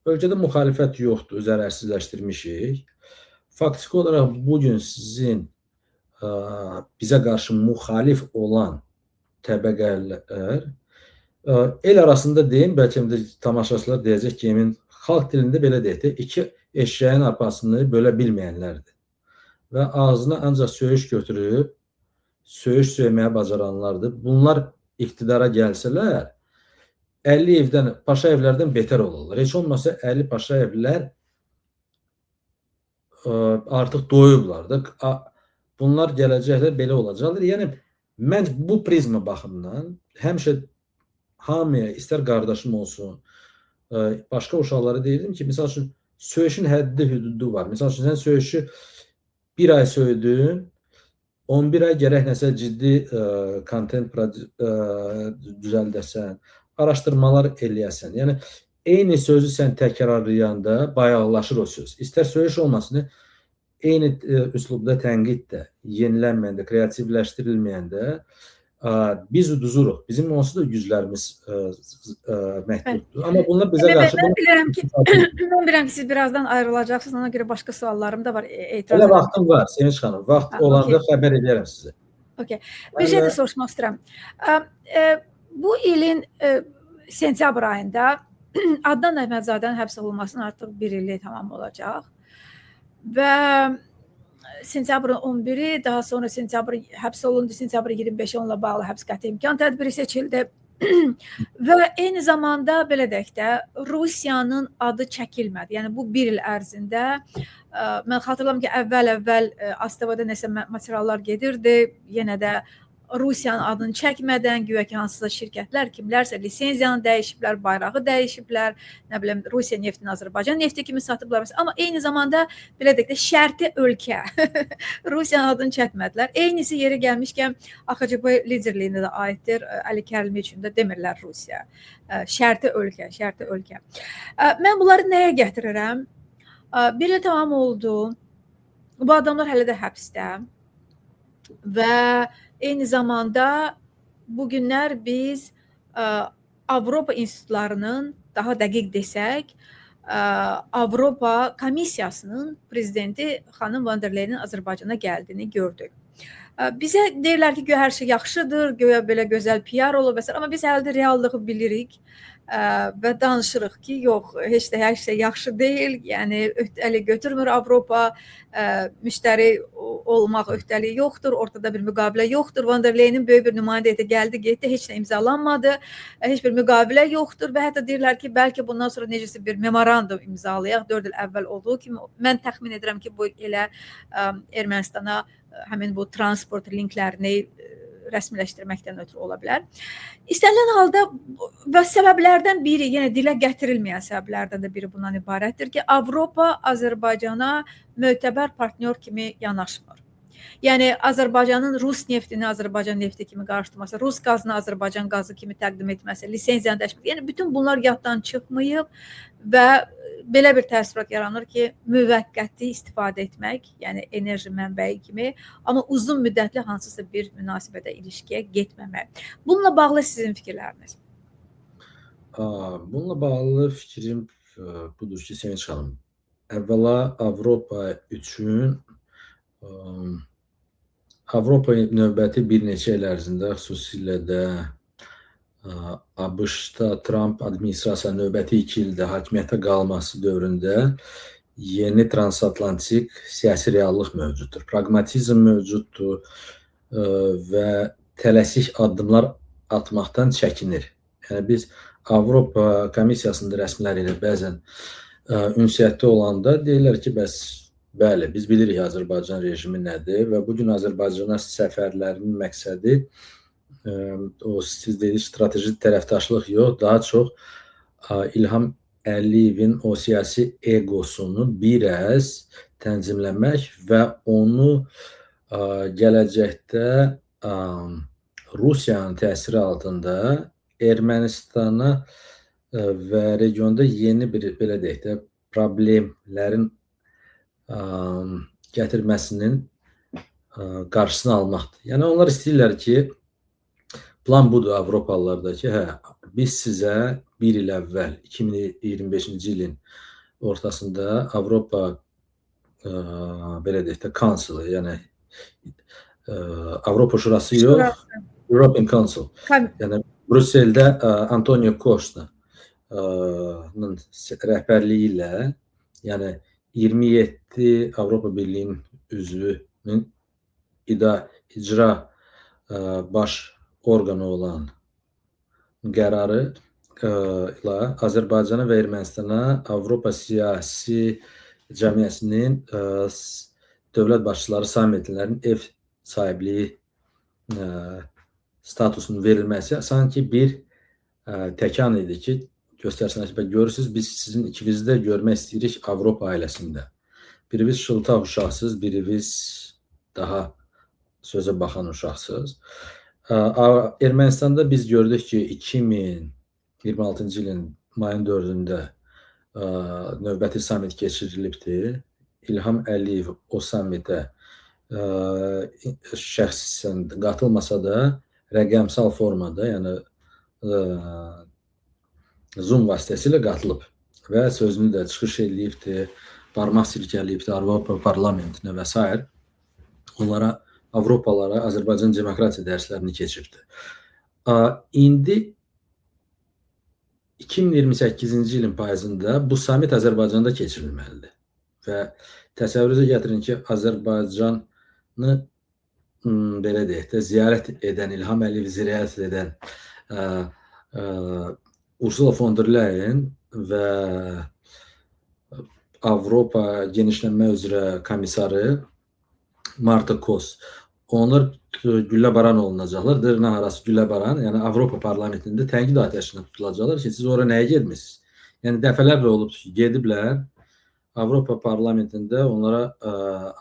ölkədə müxalifət yoxdur, zərərsizləşdirmişik. Faktiki olaraq bugün sizin bizə qarşı müxalif olan təbəqələr el arasında deyim, bəlkə də tamaşaçılar deyəcək ki, Emin xalq dilində belə deyək də, 2 eşyəyin arpasını bölə bilməyənlərdir. Və ağzına ancaq söyüş götürüb, söyüş söyməyə bacaranlardır. Bunlar iqtidara gəlsələr, Əliyevdən, Paşayevlərdən betər olurlar. Heç olmasa Əli Paşayevlər artıq doyublar da. Bunlar gələcəklər belə olacaqlar. Yəni, mən bu prizma baxımdan həmişə hamıya, istər qardaşım olsun, başqa uşaqlara deyirdim ki, misal üçün, söyüşün həddi, hüdudu var. Misal üçün, sən söyüşü 1 ay söydün, 11 ay gərək nəsə ciddi kontent düzəldəsən, araşdırmalar eləyəsən. Yəni, eyni sözü sən təkrarlayanda bayaqlaşır o söz. İstər söyüş olmasını, eyni üslubda tənqid də, yenilənməyəndə, kreativləşdirilməyəndə biz uduzuruq. Bizim onsuz da güclərimiz məhduddur. Amma bunlar bizə qarşı... Mən bilirəm ki, siz birazdan ayrılacaqsınız. Ona görə başqa suallarım da var. Elə vaxtım var, Sevinç xanım. Vaxt olanda xəbər edərəm sizə. Bir şey də soruşmaq istəyirəm. Bu ilin sentyabr ayında Adnan Əhmədzadənin həbs olunmasının artıq 1 ili tamam olacaq. Və sentyabrın 11-i, daha sonra sentyabr həbs olundu, sentyabr 25-i onunla bağlı həbs qəti imkan tədbiri seçildi. Və eyni zamanda belə deyək də, Rusiyanın adı çəkilmədi. Yəni bu 1 il ərzində mən xatırlam ki, əvvəl ASTV-də nəsə materiallar gedirdi. Yenə də Rusiyanın adını çəkmədən, güya ki, hansısa şirkətlər, kimlərsə lisenziyanı dəyişiblər, bayrağı dəyişiblər, nə bilim, Rusiya neftini Azərbaycan nefti kimi satıblar. Amma eyni zamanda, belə deyək də, şərti ölkə. Rusiyanın adını çəkmədilər. Eynisi yeri gəlmişkən, AXCB liderliyində də aiddir. Əli Kərimi üçün də demirlər Rusiya. Şərti ölkə. Mən bunları nəyə gətirirəm? 1 il tamam oldu. Bu adamlar hələ də həbsdə. Və eyni zamanda bugünlər biz Avropa institutlarının, daha dəqiq desək, Avropa Komissiyasının prezidenti xanım Van der Leyenin Azərbaycana gəldiyini gördük. Bizə deyirlər ki, hər şey yaxşıdır, göyə belə gözəl PR olur, amma biz hələ də reallığı bilirik və danışırıq ki, yox, heç də hər şey yaxşı deyil, yəni öhdəlik götürmür Avropa, müştəri olmaq öhdəliyi yoxdur, ortada bir müqavilə yoxdur. Van der Leyenin böyük bir nümayəndə heyəti gəldi, getdi, heç nə imzalanmadı, heç bir müqavilə yoxdur və hətta deyirlər ki, bəlkə bundan sonra necəsə bir memorandum imzalayaq, 4 il əvvəl olduğu kimi. Mən təxmin edirəm ki, bu elə Ermənistana həmin bu transport linklərini rəsmiləşdirməkdən ötürü ola bilər. İstənilən halda və səbəblərdən biri, yenə dilə gətirilməyən səbəblərdən də biri bundan ibarətdir ki, Avropa Azərbaycana mötəbər partnyor kimi yanaşmır. Yəni, Azərbaycanın Rus neftini Azərbaycan nefti kimi qarşılaması, Rus qazını Azərbaycan qazı kimi təqdim etməsi, lisenziyanı dəyişməsi, yəni bütün bunlar yaddan çıxmayıb və belə bir təəssürat yaranır ki, müvəqqəti istifadə etmək, yəni enerji mənbəyi kimi, amma uzun müddətli hansısa bir münasibətə, ilişkiyə getməmək. Bununla bağlı sizin fikirləriniz? Bununla bağlı fikrim budur ki, Sevinç xanım, əvvəla Avropa üçün Avropa növbəti bir neçə il ərzində, xüsusilə də ABŞ-da Trump administrasiyasının növbəti 2 ildə hakimiyyətə qalması dövründə yeni transatlantik siyasi reallıq mövcuddur. Praqmatizm mövcuddur və tələsik addımlar atmaqdan çəkinir. Yəni biz Avropa Komissiyasının rəsmiləri ilə bəzən ünsiyyətdə olanda deyirlər ki, bəli, biz bilirik Azərbaycan rejimi nədir və bugün Azərbaycana səfərlərinin məqsədi o siz dediniz strateji tərəfdaşlıq yox, daha çox İlham Əliyevin o siyasi egosunu biraz tənzimləmək və onu gələcəkdə Rusiyanın təsiri altında Ermənistana və regionda yeni bir, belə deyək də, problemlərin gətirməsinin qarşısını almaqdır. Yəni onlar istəyirlər ki, plan budur Avropalılarda ki, biz sizə bir il əvvəl 2025-ci ilin ortasında Avropa belə deyək də Council, yəni Avropa Şurası yox, European Council. Yəni Brüsseldə Antonio Costa-nın rəhbərliyi ilə, yəni 27 Avropa Birliyinin üzvünün icra baş orqanı olan qərarı ilə Azərbaycana və Ermənistana Avropa siyasi cəmiyyətinin dövlət başçıları sammitlərinin ev sahibliyi statusunun verilməsi sanki bir təkan idi ki, göstərsənlər ki, görürsünüz, biz sizin ikinizi də görmək istəyirik Avropa ailəsində. Biriniz şıltaq uşaqsınız, biriniz daha sözə baxan uşaqsınız. Ermənistanda biz gördük ki, 2026-cı ilin mayın 4-də növbəti sammit keçirilibdir. İlham Əliyev o sammitə şəxsən qatılmasa da rəqəmsal formada, yəni Zoom vasitəsilə qatılıb və sözünü də çıxış edilibdir, barmaq silkəliyibdir Avropa parlamentinə və s. Onlara, Avropalara Azərbaycan demokratiya dərslərini keçibdir. İndi 2028-ci ilin payızında bu sammit Azərbaycanda keçirilməlidir və təsəvvürünüzə gətirin ki, Azərbaycanı belə deyək də, ziyarət edən, İlham Əliyev ziyarət edən Ursula von der Leyen və Avropa genişlənmə üzrə komissarı Marta Kos, onlar gülləbaran olunacaqlar, dırnaq arası gülləbaran, yəni Avropa parlamentində tənqid atəşinə tutulacaqlar ki, siz oraya nəyə gedmişsiniz? Yəni dəfələrlə olub ki, gediblər, Avropa parlamentində onlara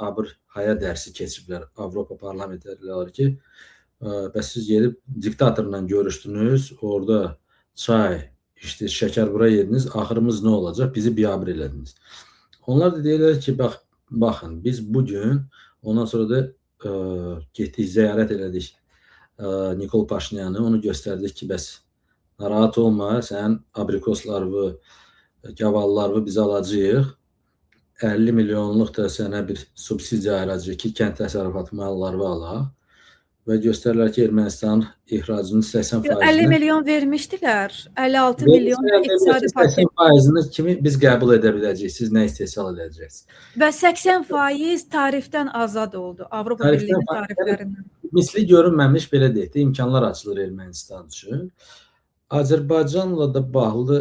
abır haya dərsi keçiblər Avropa parlamentərləri ki, bəs siz gedib diktatorla görüşdünüz, orada çay içdiniz, şəkər bura yediniz, axırımız nə olacaq? Bizi biabır elədiniz. Onlar da deyirlər ki, baxın, biz bugün, ondan sonra da getdik, ziyarət elədik Nikol Paşinyanı, onu göstərdik ki, bəs narahat olma, sən abrikoslarını, gavallarını biz alacağıq, 50 milyonluq da sənə bir subsidiya ayıracaq ki, kənd təsərrüfatı mallarını alaq və göstərirlər ki, Ermənistan ixracının 80%-ni 50 milyon vermişdilər, 56 milyon iqtisadi paket. 80%-ni kimi biz qəbul edə biləcəyik, siz nə istehsal edəcəksiniz. Və 80% tarifdən azad oldu, Avropa Birliyi tariflərindən. Misli görünməmiş, belə deyək də, imkanlar açılır Ermənistan üçün. Azərbaycanla da bağlı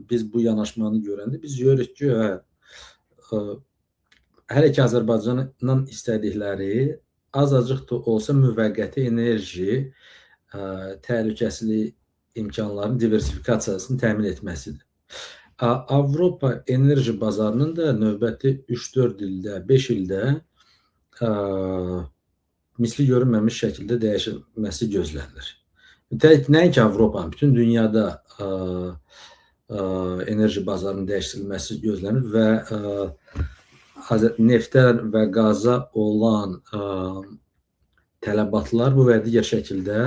biz bu yanaşmanı görəndə biz görürük ki, hələ ki Azərbaycanın istədikləri azacıq da olsa müvəqqəti enerji təhlükəsizlik imkanlarının diversifikasiyasını təmin etməsidir. Avropa enerji bazarının da növbəti 3-4 ildə, 5 ildə misli görünməmiş şəkildə dəyişilməsi gözlənilir. Nəinki Avropanın, bütün dünyada enerji bazarının dəyişdirilməsi gözlənir və neftə və qaza olan tələbatlar bu və digər şəkildə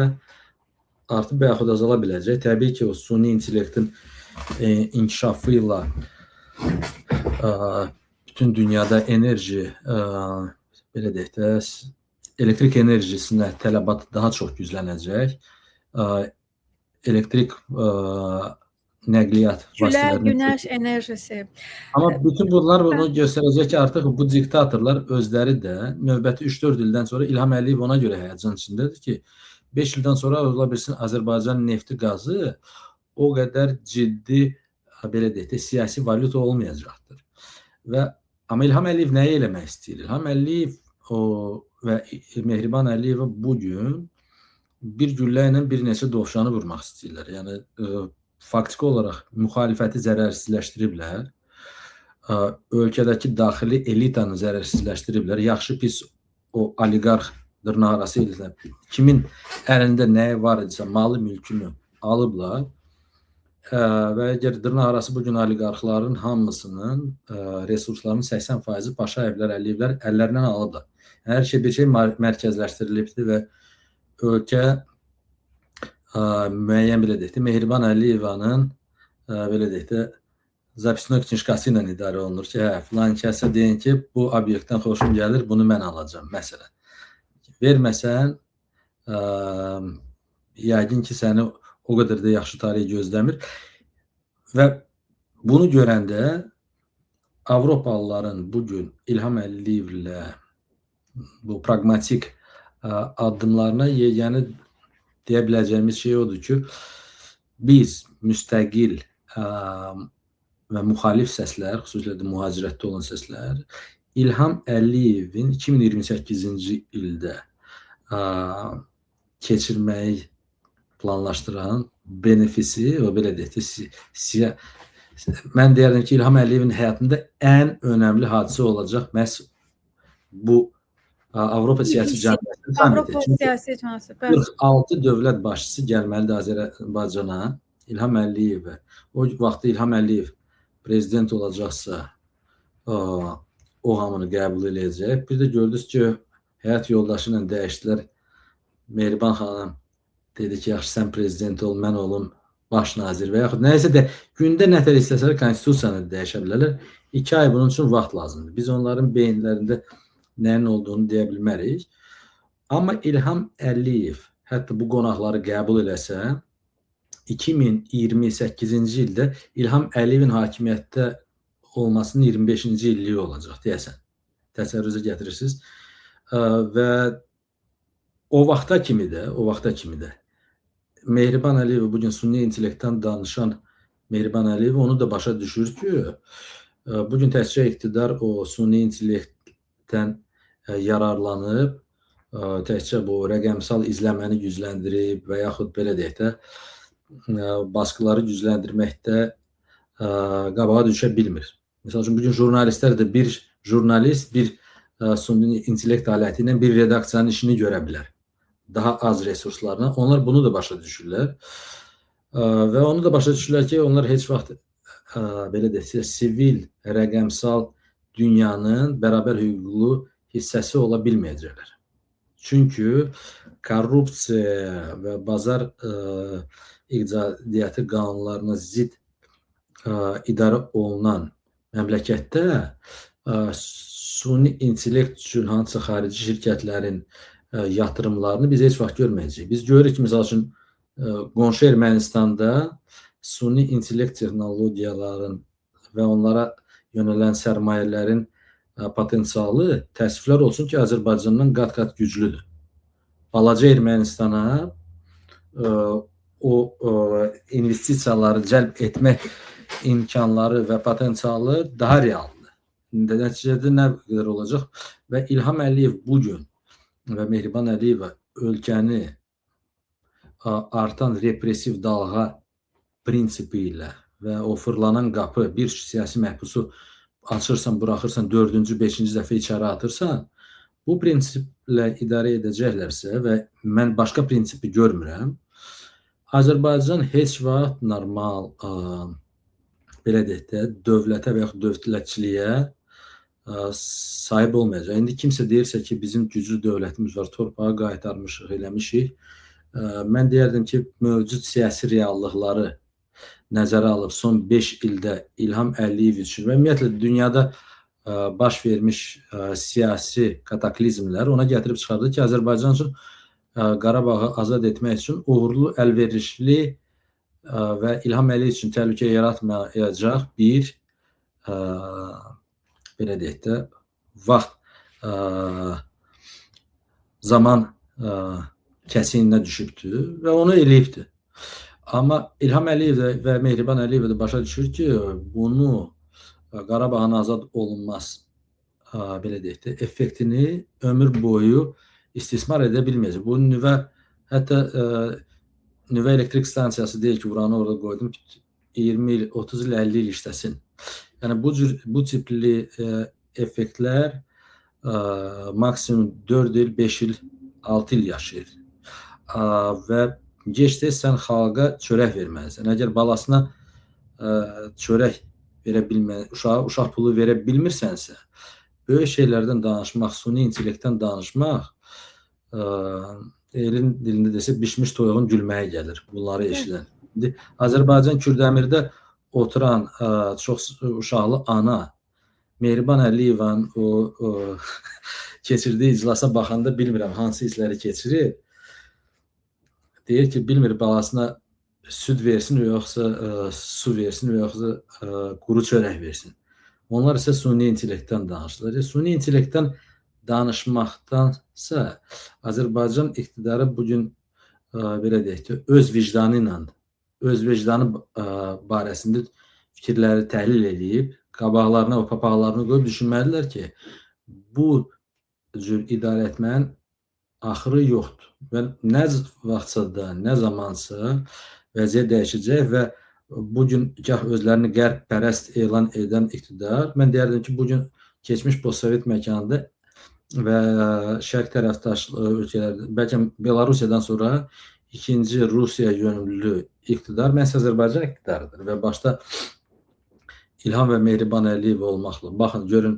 artıb və yaxud azala biləcək. Təbii ki, o süni intellektin inkişafı ilə bütün dünyada enerji, belə deyək də, elektrik enerjisinə tələbat daha çox güclənəcək. Elektrik nəqliyyat Külə, vasitələrinin günəş enerjisi. Amma bütün bunlar bunu göstərəcək ki, artıq bu diktatorlar özləri də növbəti 3-4 ildən sonra İlham Əliyev ona görə həyəcan içindədir ki, 5 ildən sonra ola bilsin Azərbaycan nefti, qazı o qədər ciddi, belə deyək də, siyasi valyuta olmayacaqdır. Amma İlham Əliyev nəyi eləmək istəyir? İlham Əliyev və Mehriban Əliyeva bugün bir güllə ilə bir neçə dovşanı vurmaq istəyirlər. Yəni, faktiki olaraq müxalifəti zərərsizləşdiriblər, ölkədəki daxili elitanı zərərsizləşdiriblər, yaxşı pis o oliqarx dırnaqarası elitlər, kimin əlində nəyi var idisə, malı, mülkünü alıblar və əgər dırnaqarası bugün oliqarxların hamısının resurslarının 80%-i Paşayevlər, Əliyevlər əllərindən alıblar. Hər şey bir şey mərkəzləşdirilibdir və ölkə müəyyən, belə deyək də, Mehriban Əliyevanın, belə deyək də, zapisnoy knişkası ilə idarə olunur ki, filan kəsə deyin ki, bu obyektdən xoşum gəlir, bunu mən alacam, məsələn. Verməsən, yəqin ki, səni o qədər də yaxşı tarih gözləmir. Və bunu görəndə Avropalıların bugün İlham Əliyevlə bu pragmatik addımlarına yeganə deyə biləcəyimiz şey odur ki, biz müstəqil və müxalif səslər, xüsusilə də mühacirətdə olan səslər, İlham Əliyevin 2028-ci ildə keçirməyi planlaşdıran benefisi, o belə deyək də, mən deyərdim ki, İlham Əliyevin həyatında ən önəmli hadisə olacaq məhz bu Avropa siyasi cəmiyyətinin samiti. 46 dövlət başçısı gəlməlidir Azərbaycana, İlham Əliyevə. O vaxtda İlham Əliyev prezident olacaqsa, o hamını qəbul edəcək. Bir də gördünüz ki, həyat yoldaşı ilə dəyişdilər. Mehriban xanım dedi ki, yaxşı, sən prezident ol, mən olum baş nazir və yaxud nəyəsə də gündə nətər istəsələr konstitusiyanı dəyişə bilərlər. 2 ay bunun üçün vaxt lazımdır. Biz onların beyinlərində nəyin olduğunu deyə bilmərik. Amma İlham Əliyev hətta bu qonaqları qəbul eləsə, 2028-ci ildə İlham Əliyevin hakimiyyətdə olmasının 25-ci illiyi olacaq, deyəsən. Təsəvvürünüzə gətirirsiniz. Və o vaxta kimi də Mehriban Əliyev, bugün süni intellektdən danışan Mehriban Əliyev onu da başa düşür ki, bugün təkcə iqtidar o süni intellektdən yararlanıb, təkcə bu rəqəmsal izləməni gücləndirib və yaxud belə deyək də, baskıları gücləndirməkdə qabağa düşə bilmir. Məsəl üçün, bugün jurnalistlər də bir jurnalist, bir süni intellekt aləti ilə bir redaksiyanın işini görə bilər. Daha az resurslarına. Onlar bunu da başa düşürlər. Və onu da başa düşürlər ki, onlar heç vaxt, belə deyək, sivil, rəqəmsal dünyanın bərabər hüquqlu hissəsi ola bilməyəcəklər. Çünki korrupsiya və bazar iqtisadiyyatı qanunlarına zidd idarə olunan məmləkətdə süni intellekt üçün hansısa xarici şirkətlərin yatırımlarını biz heç vaxt görməyəcəyik. Biz görürük ki, misal üçün, qonşu Ermənistanda süni intellekt texnologiyaların və onlara yönələn sərmayələrin potensialı təəssüflər olsun ki, Azərbaycandan qat-qat güclüdür. Balaca Ermənistana o investisiyaları cəlb etmək imkanları və potensialı daha realdır. Nəticədə nə qədər olacaq? Və İlham Əliyev bugün və Mehriban Əliyeva ölkəni artan repressiv dalğa prinsipi ilə və o fırlanan qapı, bir siyasi məhbusu açırsan, buraxırsan, 4-cü, 5-ci dəfə içəri atırsan, bu prinsiplə idarə edəcəklərsə və mən başqa prinsipi görmürəm, Azərbaycan heç vaxt normal belə deyək də, dövlətə və yaxud dövlətçiliyə sahib olmayacaq. İndi kimsə deyirsə ki, bizim güclü dövlətimiz var, torpağı qaytarmışıq, eləmişik. Mən deyərdim ki, mövcud siyasi reallıqları nəzərə alıb son 5 ildə İlham Əliyev üçün və ümumiyyətlə dünyada baş vermiş siyasi kataklizmlər ona gətirib çıxardı ki, Azərbaycan üçün Qarabağı azad etmək üçün uğurlu, əlverişli və İlham Əliyev üçün təhlükə yaratmayacaq bir belə deyək də vaxt zaman kəsiyinə düşübdür və onu eləyibdir. Amma İlham Əliyev və Mehriban Əliyev də başa düşür ki, bunu Qarabağın azad olunmaz belə deyək də effektini ömür boyu istismar edə bilməyəcək. Bu hətta nüvə elektrik stansiyası deyil ki, buranı orada qoydum ki, 20 il, 30 il, 50 il işləsin. Yəni bu tipli effektlər maksimum 4 il, 5 il, 6 il yaşayır. Və gec-tez sən xalqa çörək verməlisən. Əgər balasına çörək verə uşaq pulu verə bilmirsənsə, böyük şeylərdən danışmaq, suni intellektdən danışmaq, elin dilində desə, bişmiş toyuğun gülməyə gəlir bunları eşidən. Azərbaycan Kürdəmirdə oturan çox uşaqlı ana Mehriban Əliyevanın o keçirdiyi iclasa baxanda bilmirəm hansı hissləri keçirir. Deyir ki, bilmir balasına süd versin, yoxsa su versin, yoxsa quru çörək versin. Onlar isə suni intellektdən danışırlar. Suni intellektdən danışmaqdansa Azərbaycan iqtidarı bugün belə deyək ki, öz vicdanı barəsində fikirləri təhlil edib, qabaqlarına o papaqlarını qoyub düşünməlidirlər ki, bu cür idarə etmənin axırı yoxdur. Və nə vaxtsa da, nə zamansa vəziyyət dəyişəcək və bugün gah özlərini qərb-pərəst elan edən iqtidar, mən deyərdim ki, bugün keçmiş postsovet məkanında və şərq tərəfdaşlı ölkələrdə, bəlkə Belarusiyadan sonra ikinci Rusiya yönümlü iqtidar məhz Azərbaycan iqtidarıdır və başda İlham və Mehriban Əliyev olmaqla. Baxın, görün,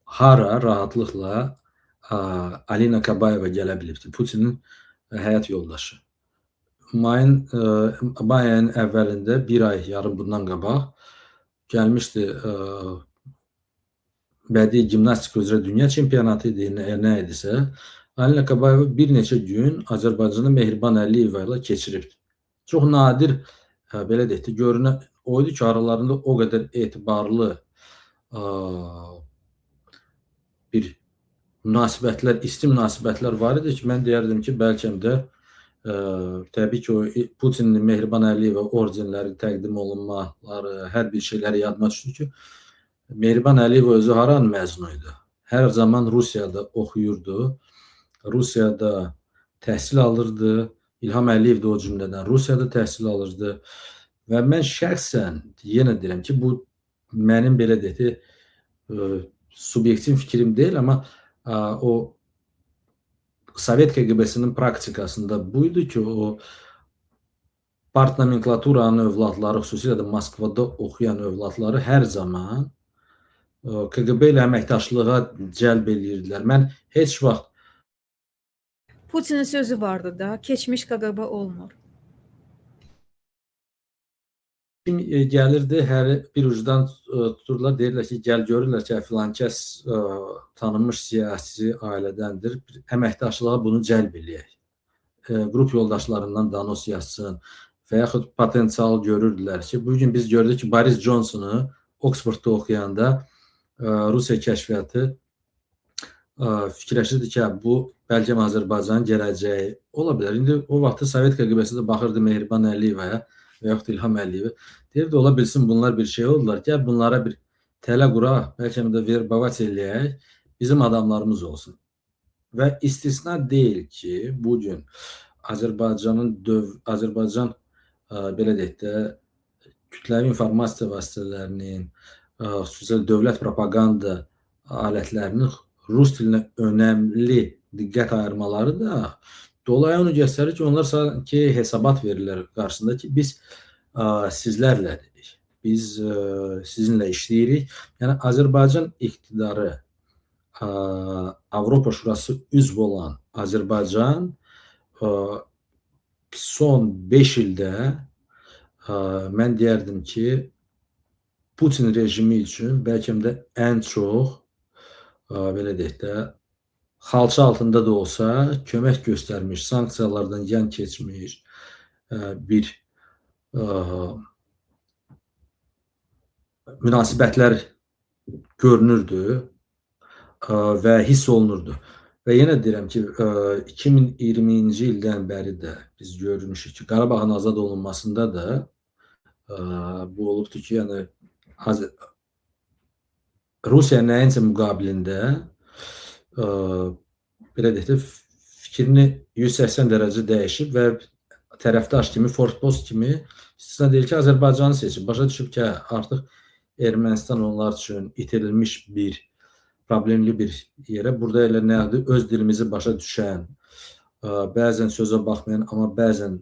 hara rahatlıqla Alina Kabayeva gələ bilibdir, Putinin həyat yoldaşı. Mayın əvvəlində, bir ay yarım bundan qabaq gəlmişdi bədii gimnastika üzrə dünya çempionatı idi, nə idisə. Alina Kabayeva bir neçə gün Azərbaycanda Mehriban Əliyeva ilə keçiribdir. Çox nadir, belə deyək də, görünən oydu ki, aralarında o qədər etibarlı bir münasibətlər, isti münasibətlər var idi ki, mən deyərdim ki, bəlkə də təbii ki, o Putinin Mehriban Əliyeva ordenləri təqdim olunmaları, hər bir şeyləri yadıma düşdü ki, Mehriban Əliyeva özü haranın məzunu idi. Hər zaman Rusiyada oxuyurdu, Rusiyada təhsil alırdı, İlham Əliyev də o cümlədən Rusiyada təhsil alırdı və mən şəxsən yenə deyirəm ki, bu mənim belə deyək, subyektiv fikrim deyil, amma o Sovet KGB-sinin praktikasında buydu ki, o partnomenklaturanın övladları, xüsusilə də Moskvada oxuyan övladları hər zaman KGB ilə əməkdaşlığa cəlb edirdilər. Mən heç vaxt Putinin sözü vardı da, keçmiş KGB olmur. Kim gəlirdi, hər bir ucudan tuturlar, deyirlər ki, gəl görürlər ki, filan kəs tanınmış siyasi ailədəndir, əməkdaşlığa bunu cəlb eləyək. Qrup yoldaşlarından danos yazsın və yaxud potensial görürdülər ki, bugün biz gördük ki, Boris Johnsonu Oxfordda oxuyanda Rusiya kəşfiyyatı fikirləşirdi ki, bu bəlkə Azərbaycanın gələcəyi ola bilər. İndi o vaxtda Sovet KGB-si də baxırdı Mehriban Əliyevaya və yaxud İlham Əliyevə. Deyirdi, ola bilsin bunlar bir şey oldular. Gəl bunlara bir tələ quraq, bəlkə də verbavat eləyək, bizim adamlarımız olsun. Və istisna deyil ki, bugün Azərbaycan belə deyək də, kütləvi informasiya vasitələrinin, xüsusilə dövlət propaganda alətlərinin rus dilinə önəmli diqqət ayırmaları da dolayı onu göstərir ki, onlar sanki hesabat verirlər qarşısında ki, biz sizlərlədik. Biz sizinlə işləyirik. Yəni Azərbaycan iqtidarı, Avropa Şurası üzv olan Azərbaycan son 5 ildə mən deyərdim ki, Putin rejimi üçün bəlkə də ən çox belə deyək də xalça altında da olsa kömək göstərmiş, sanksiyalardan yan keçmiş bir münasibətlər görünürdü və hiss olunurdu. Və yenə deyirəm ki, 2020-ci ildən bəri də biz görmüşük ki, Qarabağın azad olunmasında da bu olubdur ki, yəni Rusiya nəyinsə müqabilində belə deyək də fikrini 180 dərəcə dəyişib və tərəfdaş kimi, forpost kimi istisna deyil ki, Azərbaycanı seçib. Başa düşüb ki, artıq Ermənistan onlar üçün itirilmiş bir problemli bir yerə. Burada elə nədir? Öz dilimizi başa düşən, bəzən sözə baxmayan, amma bəzən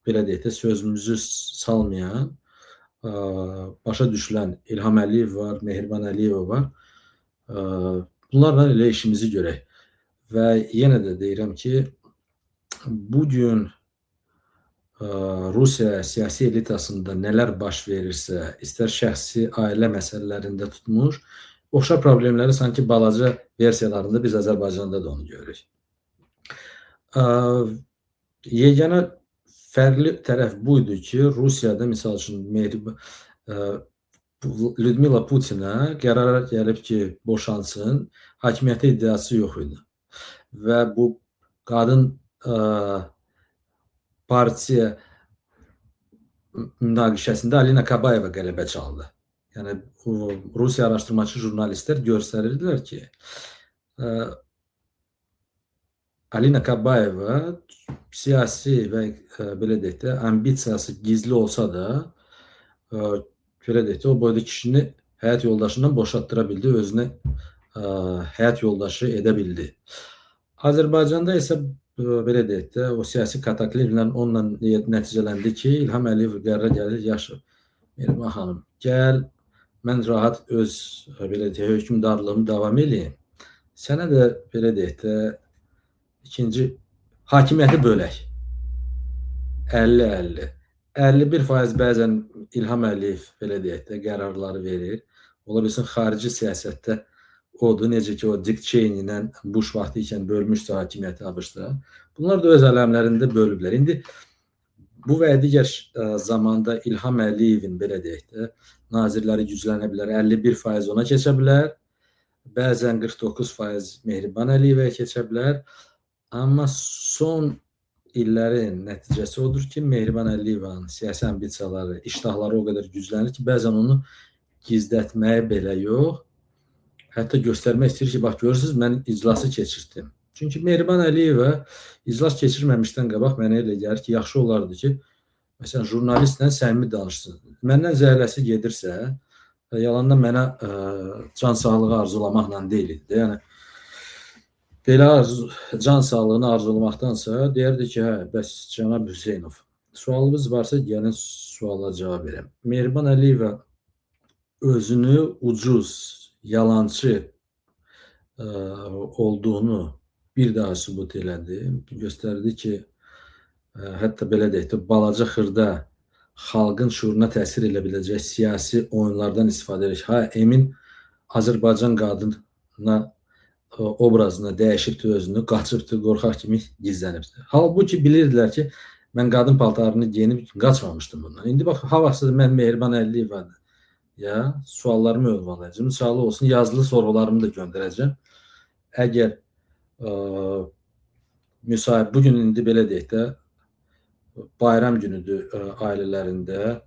belə deyək də sözümüzü salmayan, başa düşülən İlham Əliyev var, Mehriban Əliyeva var. Bunlarla elə işimizi görək. Və yenə də deyirəm ki, bugün Rusiya siyasi elitasında nələr baş verirsə, istər şəxsi ailə məsələlərində tutmuş, oxşar problemləri sanki balaca versiyalarında biz Azərbaycanda da onu görürük. Yeganə fərqli tərəf buydu ki, Rusiyada misal üçün Lyudmila Putinə qərara gəlib ki, boşansın, hakimiyyətə iddiası yox idi. Və bu qadın partiya münaqişəsində Alina Kabayeva qələbə çaldı. Yəni Rusiya araşdırmacı jurnalistlər göstərirdilər ki, Alina Kabayeva siyasi və belə deyək də ambisiyası gizli olsa da, belə deyək də o boyda kişini həyat yoldaşından boşaltdıra bildi, özünə həyat yoldaşı edə bildi. Azərbaycanda isə belə deyək də o siyasi kataklizmlə onunla nəticələndi ki, İlham Əliyev qərara gəlir, yaxşı, Mehriban xanım, gəl, mən rahat öz belə deyək hökmdarlığımı davam edeyim. Sənə də belə deyək də ikinci hakimiyyəti bölək. 50-50. 51% bəzən İlham Əliyev belə deyək də qərarları verir. Ola bilsin xarici siyasətdə odur, necə ki o Dick Cheney ilə Bush vaxtı ikən bölmüşdü hakimiyyəti ABŞ-da. Bunlar da öz ələmlərində bölüblər. İndi bu və digər zamanda İlham Əliyevin belə deyək də nazirləri güclənə bilər, 51% ona keçə bilər, bəzən 49% Mehriban Əliyevə keçə bilər. Amma son illərin nəticəsi odur ki, Mehriban Əliyevanın siyasi ambisiyaları, iştahları o qədər güclənir ki, bəzən onu gizlətməyə belə yox, hətta göstərmək istəyir ki, bax görürsünüz, mən iclası keçirdim. Çünki Mehriban Əliyeva iclas keçirməmişdən qabaq mənə elə gəlir ki, yaxşı olardı ki, məsələn, jurnalistlə səmimi danışsın. Məndən zəhləsi gedirsə, yalandan mənə can sağlığı arzulamaqla deyil. Yəni, belə can sağlığını arzulamaqdansa, deyərdi ki, hə, bəs cənab Hüseynov, sualınız varsa, gəlin suala cavab verəm. Mehriban Əliyeva özünü ucuz, yalancı olduğunu bir daha sübut elədi. Göstərdi ki, hətta belə deyək də, balaca xırda xalqın şuuruna təsir elə biləcək siyasi oyunlardan istifadə edir. Ha, emin Azərbaycan qadına obrazına dəyişibdi özünü, qaçıbdı, qorxaq kimi gizlənibdi. Halbuki bilirdilər ki, mən qadın paltarını geyinib qaçmamışdım bundan. İndi bax, havası mən Mehriban Əliyevadır. Ya, suallarımı ünvanlayacağım. Sağlı olsun, yazılı sorularımı da göndərəcəm. Əgər müsahib, bugün indi belə deyək də, bayram günüdür ailələrində,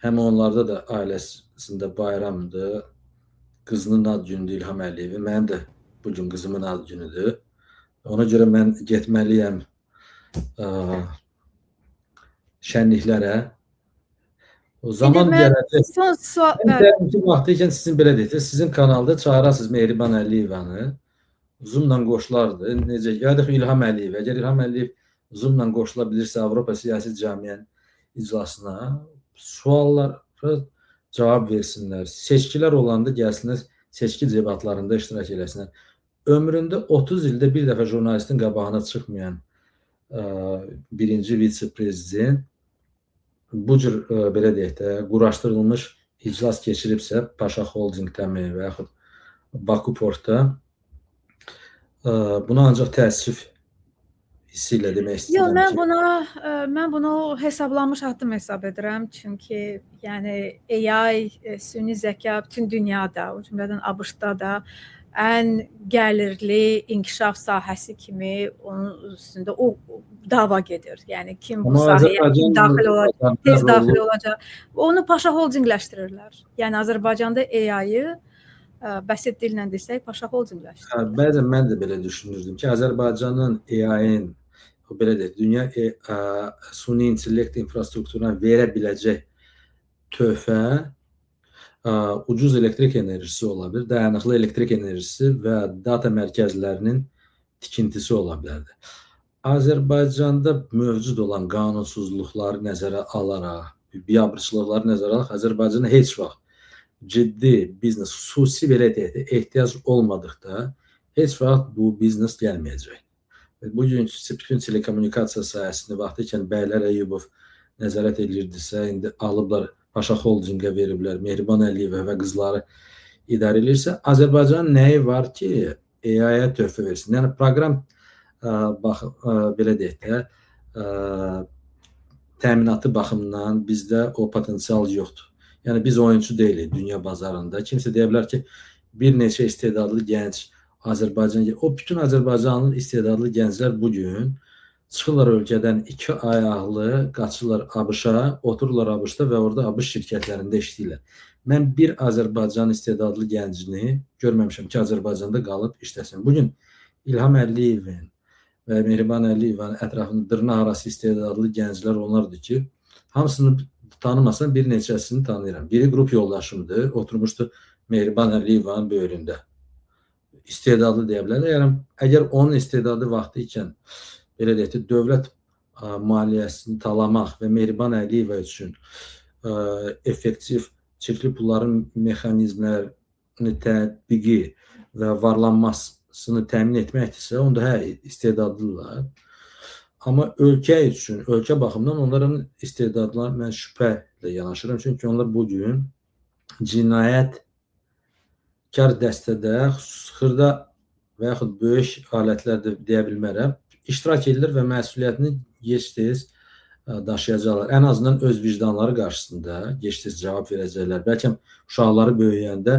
həm onlarda da ailəsində bayramdır, qızının ad günüdür İlham Əliyevin, mənim də bugün qızımın ad günüdür. Ona görə mən getməliyəm şənliklərə. O zaman gələcək. Son sual. Vaxtı ikən sizin belə deyək, sizin kanalda çağırasınız Mehriban Əliyevanı. Zoomla qoşulardı. Necə? Ya da İlham Əliyev. Əgər İlham Əliyev Zoomla qoşula bilirsə Avropa siyasi cəmiyyənin iclasına, suallara cavab versinlər. Seçkilər olanda gəlsinlər, seçki debatlarında iştirak eləsinlər. Ömründə 30 ildə bir dəfə jurnalistin qabağına çıxmayan birinci vitse-prezident bu cür belə deyək də quraşdırılmış iclas keçiribsə Paşa Holdingdəmi və yaxud Baku Portda buna ancaq təəssüf hissi ilə demək Yox, istəyirəm ki, mən bunu hesablanmış addım hesab edirəm. Çünki yəni AI, süni zəka bütün dünyada, o cümlədən ABŞ-da da ən gəlirli inkişaf sahəsi kimi onun üstündə o dava gedir. Yəni kim bu amma sahəyə Azərbaycan daxil olacaq, tez daxil rolu olacaq. Onu Paşa Holdingləşdirirlər. Yəni Azərbaycanda AI-yı bəsit dillə desək Paşa Holdingləşdirirlər. bəzən mən də belə düşünürdüm ki, Azərbaycanın AI-nin belə deyək, dünya süni intellekt infrastrukturuna verə biləcək töhfə ucuz elektrik enerjisi ola bilər, dayanıqlı elektrik enerjisi və data mərkəzlərinin tikintisi ola bilərdi. Azərbaycanda mövcud olan qanunsuzluqları nəzərə alaraq, biabırçılıqları nəzərə alaraq Azərbaycana heç vaxt ciddi biznes, xüsusi belə deyək də ehtiyac olmadıqda heç vaxt bu biznes gəlməyəcək. Bugün bütün telekommunikasiya sahəsində vaxtı ikən Bəylər Əyyubov nəzarət edirdisə, indi alıblar Paşa Holdingə veriblər, Mehriban Əliyeva və qızları idarə edirsə, Azərbaycanın nəyi var ki, AI-ya töhfə versin? Yəni proqram belə deyək də təminatı baxımından bizdə o potensial yoxdur. Yəni biz oyunçu deyilik dünya bazarında. Kimsə deyə bilər ki, bir neçə istedadlı gənc Azərbaycan, o bütün Azərbaycanlı istedadlı gənclər bugün çıxırlar ölkədən 2 ayaqlı, qaçırlar ABŞ-a, otururlar ABŞ-da və orada ABŞ şirkətlərində işləyirlər. Mən bir Azərbaycan istedadlı gəncini görməmişəm ki, Azərbaycanda qalıb işləsin. Bugün İlham Əliyevin və Mehriban Əliyevanın ətrafında dırnaq arası istedadlı gənclər onlardır ki, hamısını tanımasam bir neçəsini tanıyıram. Biri qrup yoldaşımdır, oturmuşdu Mehriban Əliyevanın böyründə. İstedadlı deyə bilərlər. Əgər onun istedadı vaxtı ikən belə deyək ki, dövlət maliyyəsini talamaq və Mehriban Əliyeva üçün effektiv çirkli pulların mexanizmlərini tətbiqi və varlanmasını təmin etməkdirsə, onda istedadlılar. Amma ölkə üçün, ölkə baxımından onların istedadlarına mən şübhələ yanaşıram. Çünki onlar bugün cinayətkar dəstədə, xırda və yaxud böyük alətlərdə deyə bilmərəm, iştirak edirlər və məsuliyyətini gec-tez daşıyacaqlar. Ən azından öz vicdanları qarşısında gec-tez cavab verəcəklər. Bəlkə uşaqları böyüyəndə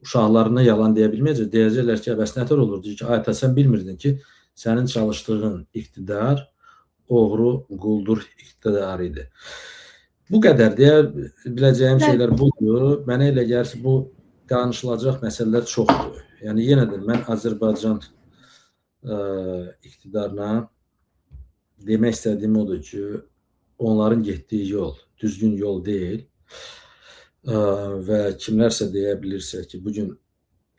uşaqlarına yalan deyə bilməyəcək. Deyəcəklər ki, bəs nətər olurdu ki, ata sən bilmirdin ki, sənin çalışdığın iqtidar oğru, quldur iqtidarı idi. Bu qədər deyə biləcəyim şeylər budur. Mənə elə gəlir ki, bu danışılacaq məsələlər çoxdur. Yəni yenə də mən Azərbaycan iqtidarına demək istədiyim odur ki, onların getdiyi yol düzgün yol deyil və kimlərsə deyə bilirsə ki, bugün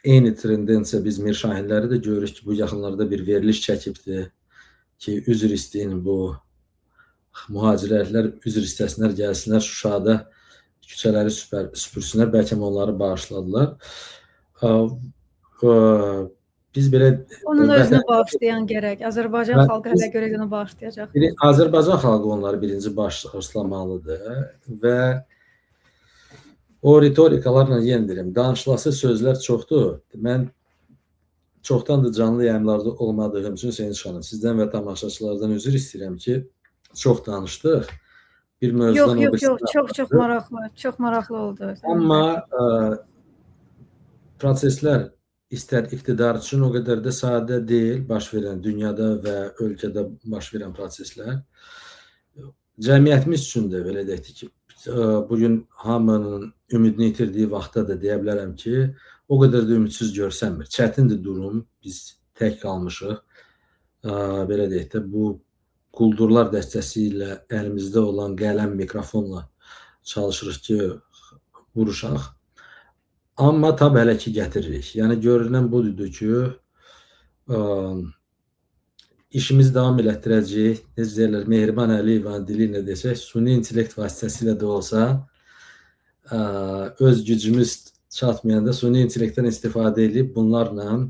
eyni tendensiya biz Mir Şahinləri də görürük ki, bu yaxınlarda bir veriliş çəkibdir ki, üzr istəyin bu mühacirlər üzr istəsinlər, gəlsinlər Şuşada küçələri süpürsünlər, bəlkə onları bağışladılar. Biz belə onun özünü bağışlayan gərək. Azərbaycan xalqı hələ görə onu bağışlayacaq. Azərbaycan xalqı onları birinci bağışlamalıdır və o ritorikalarla yenə deyirəm, danışılası sözlər çoxdur. Mən çoxdandır canlı yayımlarda olmadığım üçün Sevinç xanım, sizdən və tamaşaçılardan üzr istəyirəm ki, çox danışdıq. Bir mövzudan çox maraqlı, çox maraqlı oldu. Amma proseslər istər iqtidar üçün o qədər də sadə deyil, baş verən dünyada və ölkədə baş verən proseslər. Cəmiyyətimiz üçün də belə deyək ki, bugün hamının ümidini itirdiyi vaxtda da deyə bilərəm ki, o qədər də ümidsiz görsənmir. Çətindir durum, biz tək qalmışıq. Belə deyək də, bu quldurlar dəstəsi ilə əlimizdə olan qələm, mikrofonla çalışırıq ki, vuruşaq. Amma tab hələ ki gətiririk. Yəni görünən budur ki, işimizi davam elətdirəcəyik. Necə deyirlər, Mehriban Əliyevanın dili ilə desək, süni intellekt vasitəsilə də olsa, öz gücümüz çatmayanda süni intellektdən istifadə edib bunlarla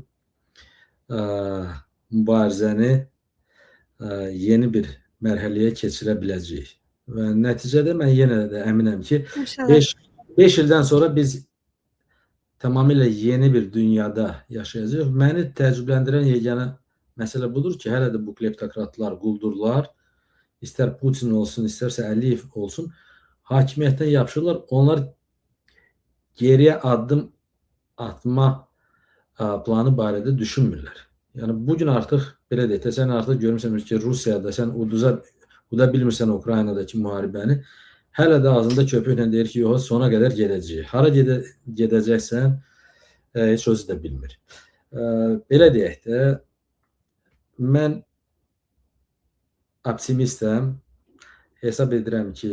mübarizəni yeni bir mərhələyə keçirə biləcəyik. Və nəticədə mən yenə də əminəm ki, İnşallah. 5 ildən sonra biz tamamilə yeni bir dünyada yaşayacağıq. Məni təəccübləndirən yeganə məsələ budur ki, hələ də bu kleptokratlar, quldurlar, istər Putin olsun, istərsə Əliyev olsun, hakimiyyətdən yapışırlar. Onlar geriyə addım atma planı barədə düşünmürlər. Yəni bugün artıq belə deyək, sən artıq görmüsən ki, Rusiyada sən uda bilmirsən Ukraynadakı müharibəni. Hələ də ağzında köpüklə deyir ki, yox, sona qədər gedəcəyik. Hara gedəcəksən heç özü də bilmir. Belə deyək də, mən optimistəm. Hesab edirəm ki,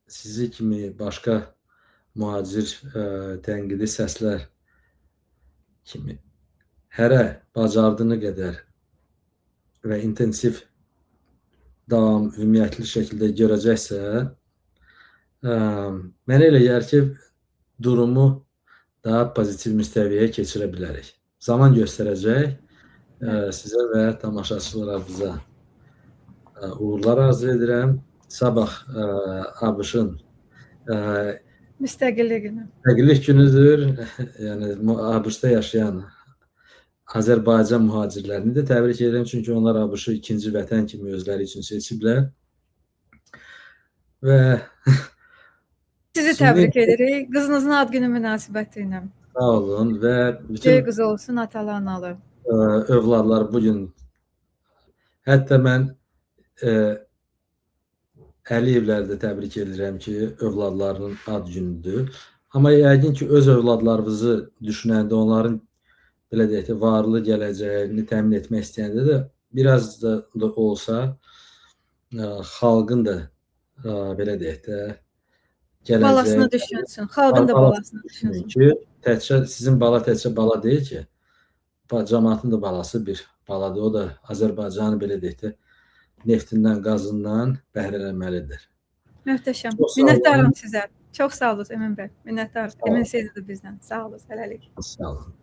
sizi kimi başqa mühacir tənqidi səslər kimi hərə bacardığını qədər və intensiv davam, ümumiyyətli şəkildə görəcəksə, mənə elə gəlir ki, durumu daha pozitiv müstəviyə keçirə bilərik. Zaman göstərəcək. Sizə və tamaşaçılarımıza uğurlar arzu edirəm. Sabah ABŞ-ın müstəqillik günüdür. Yəni ABŞ-da yaşayan Azərbaycan mühacirlərini də təbrik edirəm, çünki onlar ABŞ-ı ikinci vətən kimi özləri üçün seçiblər. Və sizi təbrik edirik. Qızınızın ad günü münasibəti ilə. Sağ olun və bütün qız olsun, atalı, analı. Övladlar bugün, hətta mən Əliyevləri də təbrik edirəm ki, övladlarının ad günüdür. Amma yəqin ki, öz övladlarınızı düşünəndə, onların belə deyək də, varlı gələcəyini təmin etmək istəyəndə də biraz da olsa xalqın da belə deyək də gələcəyi, balasını düşünsün, xalqın da balasını düşünsün. Ki, sizin bala təkcə bala deyil ki, cəmaatın da balası bir baladır. O da Azərbaycanı belə deyək də neftindən, qazından bəhrələnməlidir. Möhtəşəm. Minnətdaram sizə. Çox sağ olun Emin bəy. Minnətdarıq. Emin Seyid də bizdən. Sağ olun. Hələlik. Sağ olun.